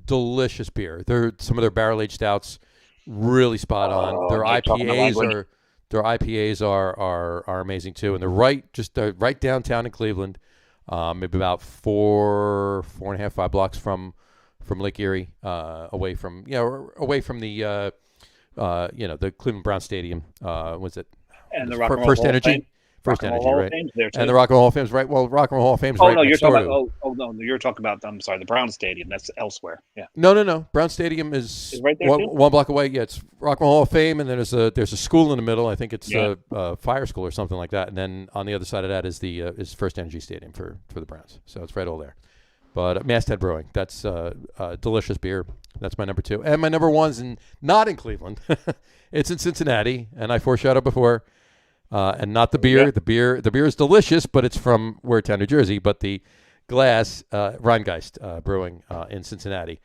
Speaker 2: Delicious beer. Some of their barrel-aged stouts really spot on. Their IPAs are amazing too, and they're right downtown in Cleveland, maybe about 4.5, 5 blocks from Lake Erie, away from the the Cleveland Brown Stadium. Was it?
Speaker 1: And the Rock and Roll
Speaker 2: First
Speaker 1: Hall of
Speaker 2: Energy.
Speaker 1: Fame.
Speaker 2: First
Speaker 1: Rock and
Speaker 2: Energy,
Speaker 1: Roll Hall
Speaker 2: right?
Speaker 1: of Fame's there too.
Speaker 2: And the Rock and Roll Hall of Fame's right. Well, Rock and Roll Hall of Fame's
Speaker 1: Oh
Speaker 2: right
Speaker 1: no,
Speaker 2: next
Speaker 1: you're
Speaker 2: door
Speaker 1: talking
Speaker 2: to.
Speaker 1: about. No, you're talking about. I'm sorry, the Brown Stadium. That's elsewhere. Yeah.
Speaker 2: No. Brown Stadium is
Speaker 1: right there too?
Speaker 2: one block away. Yeah, it's Rock and Roll Hall of Fame, and then there's a school in the middle. I think it's a fire school or something like that. And then on the other side of that is the First Energy Stadium for the Browns. So it's right over there. But Masthead Brewing, that's delicious beer. That's my number 2, and my number 1's not in Cleveland. It's in Cincinnati, and I foreshadowed before. And not the beer. Yeah. The beer is delicious, but it's from Waretown, New Jersey. But the glass, Rheingeist Brewing in Cincinnati.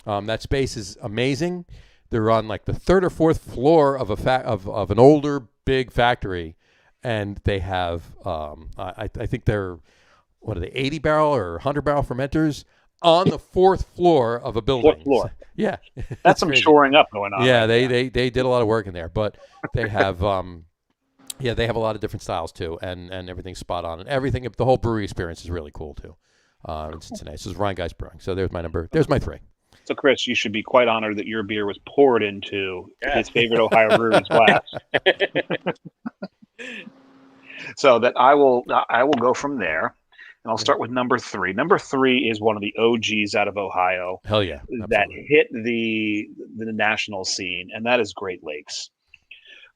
Speaker 2: That space is amazing. They're on like the 3rd or 4th floor of of an older big factory, and they have I think they're 80 barrel or 100 barrel fermenters on the 4th floor of a building.
Speaker 1: 4th floor.
Speaker 2: Yeah,
Speaker 1: that's some shoring up going on.
Speaker 2: Yeah,
Speaker 1: right
Speaker 2: they did a lot of work in there, but they have. Yeah, they have a lot of different styles too, and everything's spot on, and everything. The whole brewery experience is really cool too. In Cincinnati, this is Rheingeist Brewing. So there's my 3.
Speaker 1: So Chris, you should be quite honored that your beer was poured into his favorite Ohio Breweries glass. So that I will go from there, and I'll start with number 3. Number 3 is one of the OGs out of Ohio.
Speaker 2: Hell yeah, absolutely.
Speaker 1: That hit the national scene, and that is Great Lakes.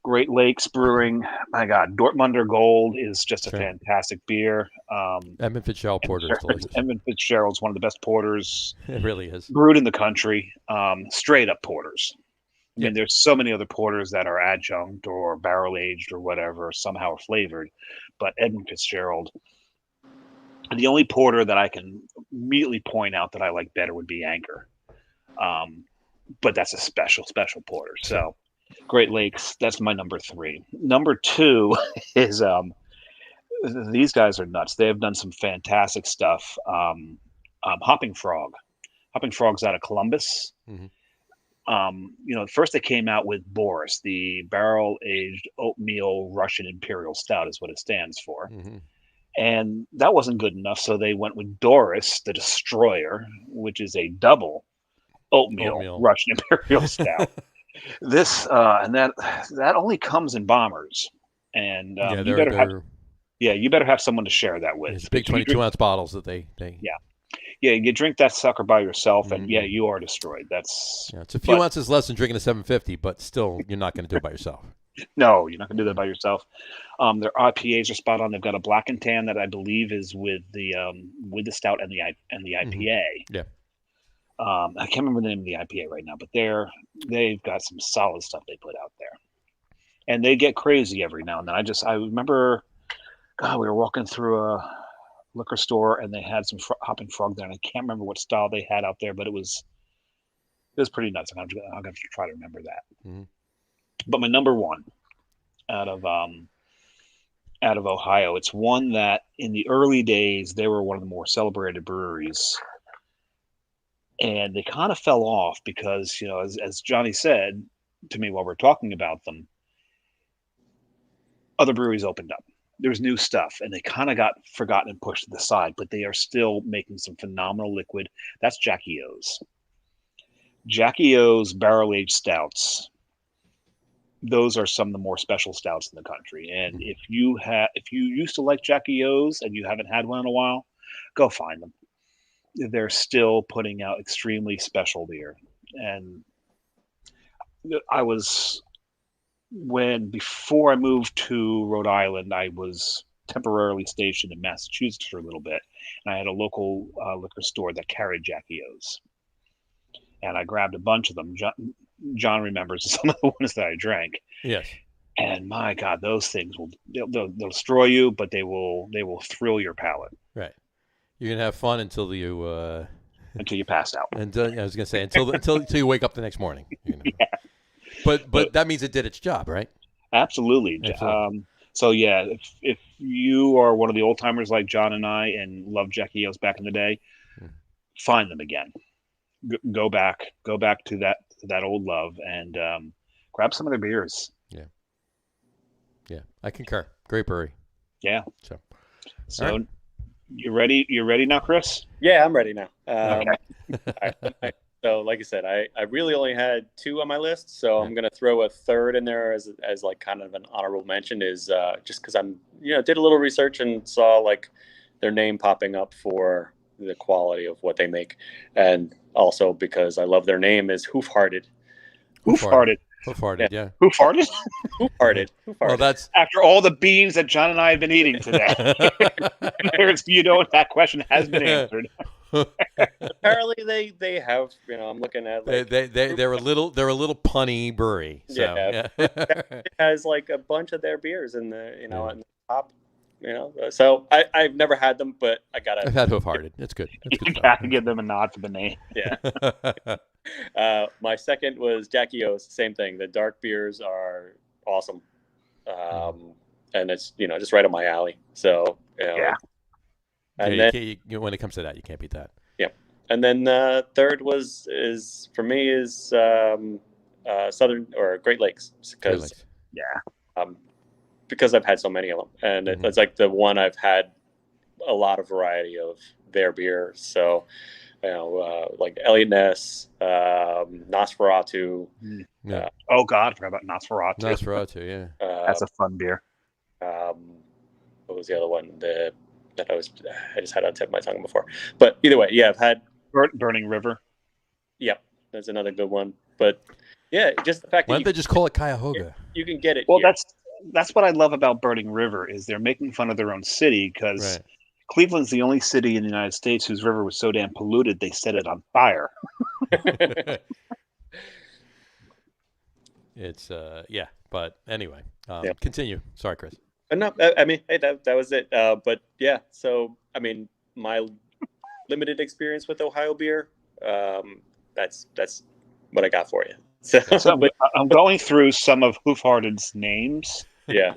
Speaker 1: Great Lakes Brewing, my God, Dortmunder Gold is just a fantastic beer.
Speaker 2: Edmund Fitzgerald Porter is delicious.
Speaker 1: Edmund Fitzgerald's one of the best porters.
Speaker 2: It really is.
Speaker 1: Brewed in the country, straight up porters. I mean, there's so many other porters that are adjunct or barrel aged or whatever, somehow are flavored, but Edmund Fitzgerald. The only porter that I can immediately point out that I like better would be Anchor, but that's a special porter. So. Great Lakes, that's my number 3. Number 2 is these guys are nuts. They have done some fantastic stuff. Hopping Frog. Hopping Frog's out of Columbus. Mm-hmm. First they came out with Boris, the barrel-aged oatmeal Russian Imperial Stout is what it stands for. Mm-hmm. And that wasn't good enough, so they went with Doris, the Destroyer, which is a double oatmeal. Russian Imperial Stout. This and that only comes in bombers, and you better have someone to share that with.
Speaker 2: It's big 22-ounce bottles that they.
Speaker 1: You drink that sucker by yourself, and you are destroyed. It's
Speaker 2: a few ounces less than drinking a 750, but still, you're not going to do it by yourself.
Speaker 1: No, you're not going to do that by yourself. Their IPAs are spot on. They've got a black and tan that I believe is with the stout and the IPA.
Speaker 2: Mm-hmm. Yeah.
Speaker 1: I can't remember the name of the IPA right now, but they've got some solid stuff they put out there, and they get crazy every now and then. I remember, we were walking through a liquor store and they had some Hopping Frog there, and I can't remember what style they had out there, but it was pretty nuts. I'm gonna try to remember that. Mm-hmm. But my number 1 out of Ohio, it's one that in the early days they were one of the more celebrated breweries. And they kind of fell off because, as Johnny said to me while we're talking about them, other breweries opened up. There was new stuff, and they kind of got forgotten and pushed to the side, but they are still making some phenomenal liquid. That's Jackie O's. Jackie O's barrel-aged stouts. Those are some of the more special stouts in the country. And if you used to like Jackie O's and you haven't had one in a while, go find them. They're still putting out extremely special beer. And before I moved to Rhode Island, I was temporarily stationed in Massachusetts for a little bit. and I had a local liquor store that carried Jackie O's, and I grabbed a bunch of them. John remembers some of the ones that I drank.
Speaker 2: Yes.
Speaker 1: And my God, those things they'll destroy you, but they will thrill your palate.
Speaker 2: Right. You can have fun until you
Speaker 1: pass out.
Speaker 2: And I was gonna say until you wake up the next morning.
Speaker 1: Yeah.
Speaker 2: But that means it did its job, right?
Speaker 1: Absolutely. So yeah, if you are one of the old timers like John and I and loved Jackie O's back in the day, find them again. Go back to that old love and grab some of their beers.
Speaker 2: Yeah, I concur. Great brewery.
Speaker 1: Yeah. So
Speaker 2: right.
Speaker 1: you ready? You ready now, Kris?
Speaker 3: Yeah, I'm ready now.
Speaker 1: Okay.
Speaker 3: So, like I said, I really only had 2 on my list, so I'm gonna throw a third in there as like kind of an honorable mention. Is just because I'm did a little research and saw like their name popping up for the quality of what they make, and also because I love their name is Hoof-Hearted.
Speaker 1: Hoof-Hearted.
Speaker 2: Hoof-Hearted, yeah.
Speaker 1: Hoof-Hearted?
Speaker 3: Hoof-Hearted.
Speaker 2: Well, that's
Speaker 1: after all the beans that John and I have been eating today. That question has been answered.
Speaker 3: Apparently they have, I'm looking at like,
Speaker 2: they're a little punny brewery. So,
Speaker 3: yeah. It has like a bunch of their beers in the in the top. So I've never had them, but I've
Speaker 2: had Hoof-Hearted. It's good. It's good
Speaker 1: you gotta give them a nod for the name.
Speaker 3: Yeah. My second was Jackie O's. Same thing. The dark beers are awesome, and it's just right up my alley. So
Speaker 2: yeah. And then when it comes to that, you can't beat that.
Speaker 3: Yeah. And then third is for me Southern or Great Lakes because because I've had so many of them, and it's like the one I've had a lot of variety of their beer. So, like Elliot Ness, Nosferatu.
Speaker 1: Oh God, I forgot about Nosferatu.
Speaker 2: Nosferatu, yeah.
Speaker 1: That's a fun beer.
Speaker 3: What was the other one that I just had on the tip of my tongue before? But either way, yeah, I've had
Speaker 1: Burning River.
Speaker 3: Yep, that's another good one. But yeah, just the fact
Speaker 2: why don't they just call it Cuyahoga?
Speaker 3: You can get it.
Speaker 1: Well,
Speaker 3: here.
Speaker 1: That's what I love about Burning River is they're making fun of their own city because Cleveland's the only city in the United States whose river was so damn polluted they set it on fire.
Speaker 2: It's but anyway, continue. Sorry, Kris.
Speaker 3: No, I mean, hey, that was it. But yeah, so I mean, my limited experience with Ohio beer, that's what I got for you. So
Speaker 1: I'm going through some of Hoof-Hearted's names.
Speaker 3: Yeah.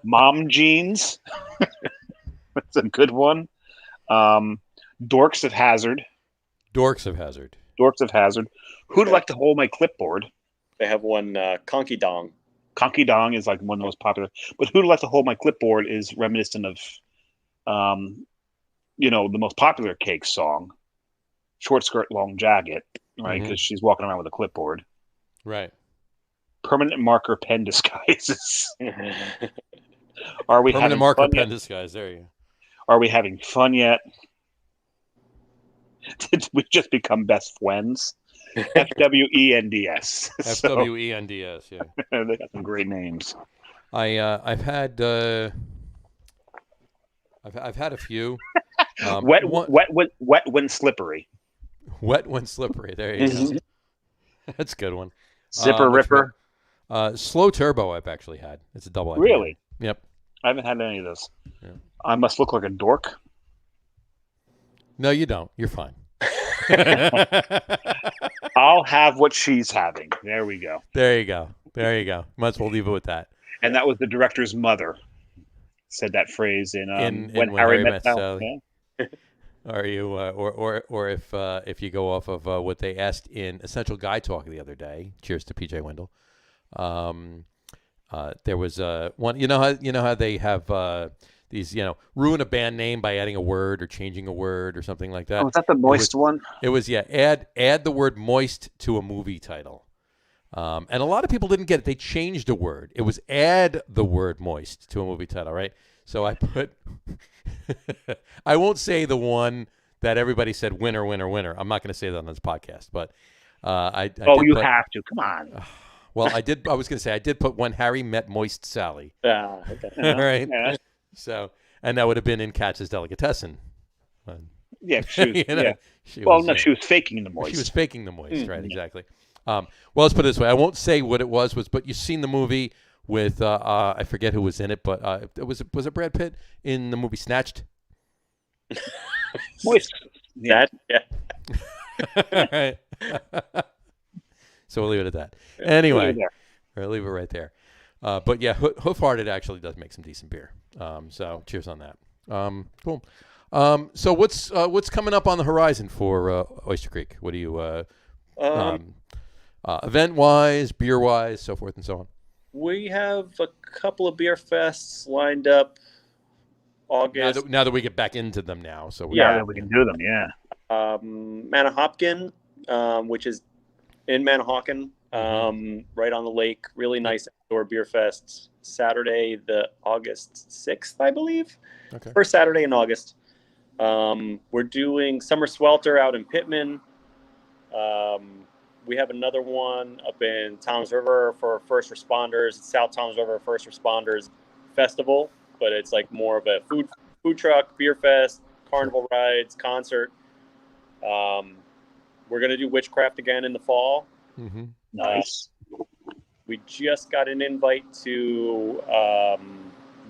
Speaker 1: Mom Jeans. That's a good one. Dorks of Hazard. Who'd like to hold my clipboard?
Speaker 3: They have one Conky Dong.
Speaker 1: Conky Dong is like one of the most popular. But Who'd like to hold my clipboard is reminiscent of, the most popular Cake song, Short Skirt, Long Jacket, right? Because she's walking around with a clipboard.
Speaker 2: Right.
Speaker 1: Permanent Marker Pen Disguises. Are we
Speaker 2: Permanent Marker Pen Disguise? There you go.
Speaker 1: Are we having fun yet? Did we just become best friends? FWENDS.
Speaker 2: FWENDS, yeah.
Speaker 1: They got some great names.
Speaker 2: I've had a few.
Speaker 1: Wet when slippery.
Speaker 2: Wet when slippery. There you go. That's a good one.
Speaker 1: Zipper Ripper.
Speaker 2: Slow Turbo I've actually had. It's a double IPA.
Speaker 1: Really?
Speaker 2: Yep.
Speaker 1: I haven't had any of those.
Speaker 2: Yeah.
Speaker 1: I must look like a dork.
Speaker 2: No, you don't. You're fine.
Speaker 1: I'll have what she's having. There we go.
Speaker 2: There you go. Might as well leave it with that.
Speaker 1: And that was the director's mother. Said that phrase in When Harry Met Sally.
Speaker 2: Yeah. Are you or if you go off of what they asked in Essential Guy Talk the other day? Cheers to PJ Wendell. There was one. You know how they have these ruin a band name by adding a word or changing a word or something like that.
Speaker 1: Oh, is that the moist one?
Speaker 2: It was add the word moist to a movie title. And a lot of people didn't get it. They changed a word. It was add the word moist to a movie title, right? So I put, I won't say the one that everybody said winner, winner, winner. I'm not going to say that on this podcast, but I
Speaker 1: you have to. Come on.
Speaker 2: Well, I did. I was going to say I did put When Harry Met Moist Sally.
Speaker 3: Okay.
Speaker 2: All right.
Speaker 1: Yeah.
Speaker 2: So, and that would have been in Katz's Delicatessen
Speaker 1: Yeah, she was,
Speaker 2: You know,
Speaker 1: yeah.
Speaker 2: she
Speaker 1: Well,
Speaker 2: was,
Speaker 1: no, she was faking the moist.
Speaker 2: She was faking the moist, right? Exactly. Well, let's put it this way. I won't say what it was, but you've seen the movie with I forget who was in it, but was it Brad Pitt in the movie Snatched?
Speaker 1: Moist. Yeah.
Speaker 2: All right. So we'll leave it at that. Anyway, we'll leave it right there. But yeah, Hoof-Hearted actually does make some decent beer. So cheers on that. Cool. So what's coming up on the horizon for Oyster Creek? What do you event-wise, beer-wise, so forth and so on?
Speaker 3: We have a couple of beer fests lined up. August.
Speaker 2: Now that we get back into them now, so
Speaker 1: now that we can do them, yeah.
Speaker 3: Manahawkin, which is in Manahawkin, right on the lake. Really nice outdoor beer fest. Saturday, the August 6th, I believe.
Speaker 2: Okay.
Speaker 3: First Saturday in August. We're doing Summer Swelter out in Pittman. We have another one up in Toms River for first responders. South Toms River First Responders Festival, but it's like more of a food truck, beer fest, carnival rides, concert. We're going to do Witchcraft again in the fall.
Speaker 2: Mm-hmm.
Speaker 1: Nice.
Speaker 3: We just got an invite to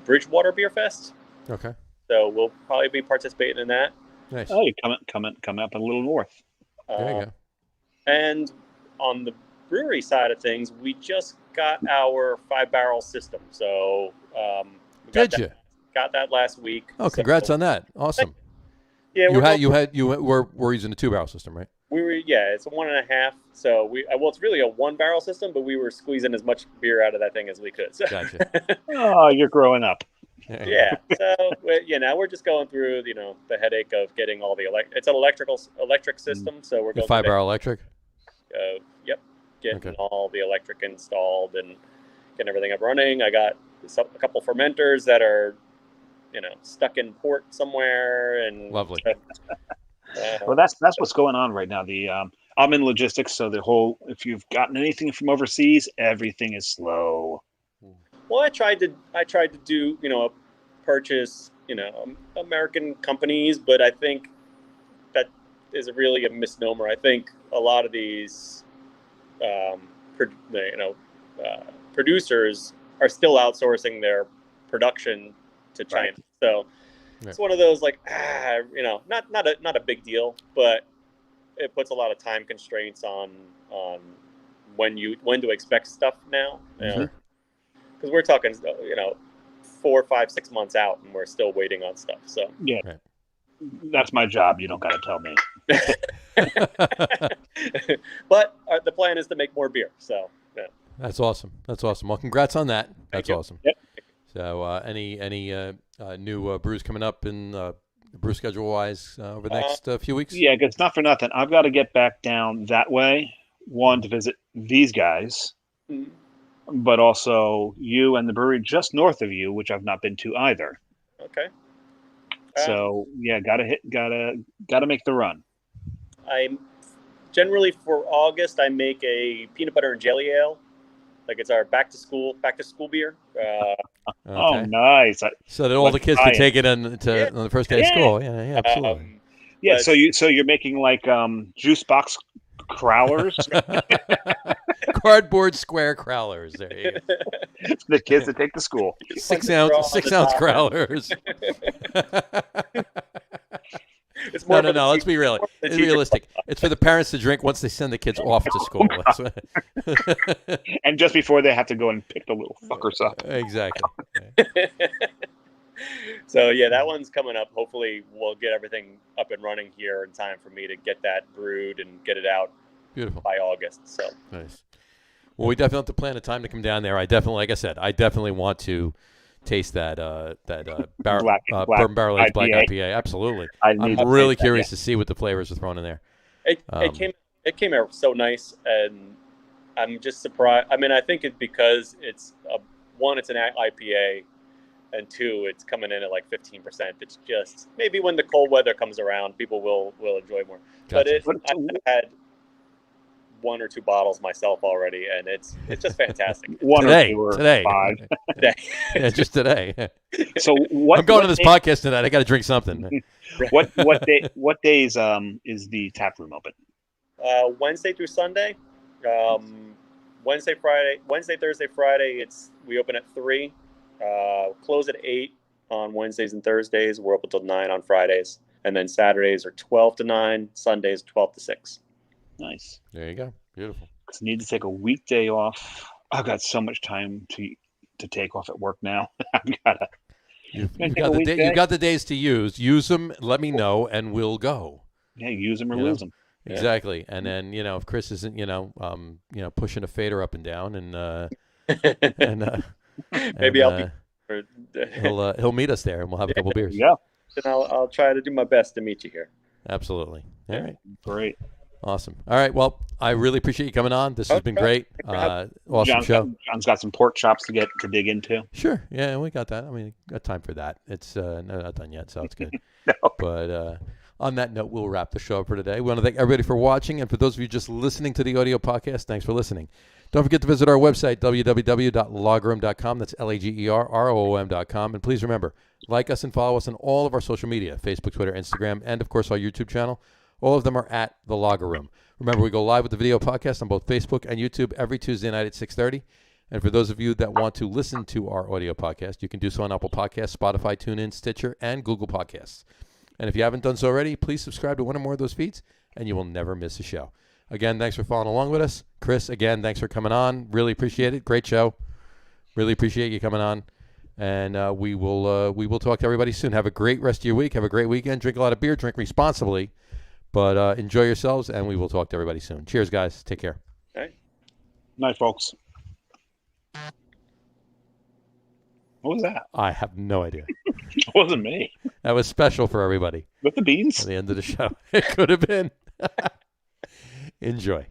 Speaker 3: Bridgewater Beer Fest.
Speaker 2: Okay.
Speaker 3: So we'll probably be participating in that.
Speaker 2: Nice.
Speaker 1: Oh, you come up a little north.
Speaker 2: There you go.
Speaker 3: And on the brewery side of things, we just got our 5-barrel system. So got that last week.
Speaker 2: Oh, congrats on that! Awesome.
Speaker 3: Yeah,
Speaker 2: you were using a 2-barrel system, right?
Speaker 3: It's a 1.5. So it's really a 1-barrel system, but we were squeezing as much beer out of that thing as we could. So.
Speaker 2: Gotcha.
Speaker 1: Oh, you're growing up.
Speaker 3: Yeah. So now we're just going through the headache of getting all the it's an electric system, so we're going
Speaker 2: 5-barrel electric.
Speaker 3: Yep. Getting all the electric installed and getting everything up running. I got a couple fermenters that are stuck in port somewhere, and
Speaker 2: lovely.
Speaker 1: Well, that's what's going on right now. I'm in logistics, so if you've gotten anything from overseas, everything is slow.
Speaker 3: Well, I tried to do purchase American companies, but I think that is really a misnomer. I think a lot of these producers are still outsourcing their production to China. Right. So it's one of those not a big deal, but it puts a lot of time constraints on when to expect stuff now.
Speaker 2: Sure.
Speaker 3: Because we're talking 4, 5, 6 months out, and we're still waiting on stuff. So
Speaker 1: yeah, right. That's my job. You don't got to tell me.
Speaker 3: But the plan is to make more beer. So yeah.
Speaker 2: That's awesome. Well, congrats on that. That's awesome.
Speaker 1: Yep.
Speaker 2: So any new brews coming up in brew schedule wise over the next few weeks?
Speaker 1: Yeah, because not for nothing, I've got to get back down that way. One, to visit these guys. Mm-hmm. But also you and the brewery just north of you, which I've not been to either.
Speaker 3: Okay.
Speaker 1: So yeah, gotta make the run.
Speaker 3: I generally for August I make a peanut butter and jelly ale, like it's our back to school beer.
Speaker 2: Okay.
Speaker 1: Oh, nice!
Speaker 2: So that all the kids can take it on the first day of school. Yeah, absolutely.
Speaker 1: So you're making like juice box crowlers.
Speaker 2: Cardboard square crowlers. There you go.
Speaker 1: The kids that take to school.
Speaker 2: 6 ounce crowlers. No. Let's be realistic. It's for the parents to drink once they send the kids off to school.
Speaker 1: And just before they have to go and pick the little fuckers up.
Speaker 2: Exactly.
Speaker 3: So yeah, that one's coming up. Hopefully, we'll get everything up and running here in time for me to get that brewed and get it out.
Speaker 2: Beautiful.
Speaker 3: By August. So
Speaker 2: nice. Well, we definitely have to plan a time to come down there. I definitely want to taste that bourbon barrel aged black IPA. Absolutely. I'm really curious to see what the flavors are thrown in there.
Speaker 3: It came out so nice, and I'm just surprised. I mean, I think it's because it's it's an IPA, and 2, it's coming in at like 15%. It's just maybe when the cold weather comes around, people will enjoy more.
Speaker 2: Gotcha.
Speaker 3: But I had 1 or 2 bottles myself already, and it's just fantastic.
Speaker 1: One
Speaker 2: today,
Speaker 1: or two or
Speaker 2: today.
Speaker 1: 5.
Speaker 2: Yeah, just today.
Speaker 1: So what?
Speaker 2: I'm going
Speaker 1: what
Speaker 2: to this
Speaker 1: day-
Speaker 2: podcast tonight. I got to drink something.
Speaker 1: What days is the tap room open?
Speaker 3: Wednesday through Sunday. Wednesday, Thursday, Friday. We open at 3. Close at 8 on Wednesdays and Thursdays. We're open till 9 on Fridays, and then Saturdays are 12 to 9. Sundays 12 to 6.
Speaker 1: Nice.
Speaker 2: There you go. Beautiful.
Speaker 1: I need to take a weekday off. I've got so much time to take off at work now. I've got to.
Speaker 2: You've got the days to use. Use them. Let me know, and we'll go.
Speaker 1: Yeah, use them or lose them.
Speaker 2: Exactly. And then if Kris isn't pushing a fader up and down, and
Speaker 3: maybe I'll be.
Speaker 2: he'll meet us there, and we'll have a couple beers.
Speaker 1: Yeah.
Speaker 3: And I'll try to do my best to meet you here.
Speaker 2: Absolutely. All right.
Speaker 1: Great.
Speaker 2: Awesome. All right. Well, I really appreciate you coming on. This has been great. Awesome show.
Speaker 1: John's got some pork chops to dig into.
Speaker 2: Sure. Yeah, we got that. I mean, got time for that. It's not done yet, so it's good.
Speaker 1: No.
Speaker 2: But on that note, we'll wrap the show up for today. We want to thank everybody for watching, and for those of you just listening to the audio podcast, thanks for listening. Don't forget to visit our website, www.lageroom.com. That's LAGERROOM.com. And please remember, like us and follow us on all of our social media, Facebook, Twitter, Instagram, and, of course, our YouTube channel. All of them are at The Lager Room. Remember, we go live with the video podcast on both Facebook and YouTube every Tuesday night at 6:30. And for those of you that want to listen to our audio podcast, you can do so on Apple Podcasts, Spotify, TuneIn, Stitcher, and Google Podcasts. And if you haven't done so already, please subscribe to one or more of those feeds, and you will never miss a show. Again, thanks for following along with us. Kris, again, thanks for coming on. Really appreciate it. Great show. Really appreciate you coming on. And we will talk to everybody soon. Have a great rest of your week. Have a great weekend. Drink a lot of beer. Drink responsibly. But enjoy yourselves, and we will talk to everybody soon. Cheers, guys. Take care.
Speaker 3: All right.
Speaker 1: Night, folks. What was that?
Speaker 2: I have no idea.
Speaker 1: It wasn't me.
Speaker 2: That was special for everybody.
Speaker 1: With the beans?
Speaker 2: At the end of the show. It could have been. Enjoy.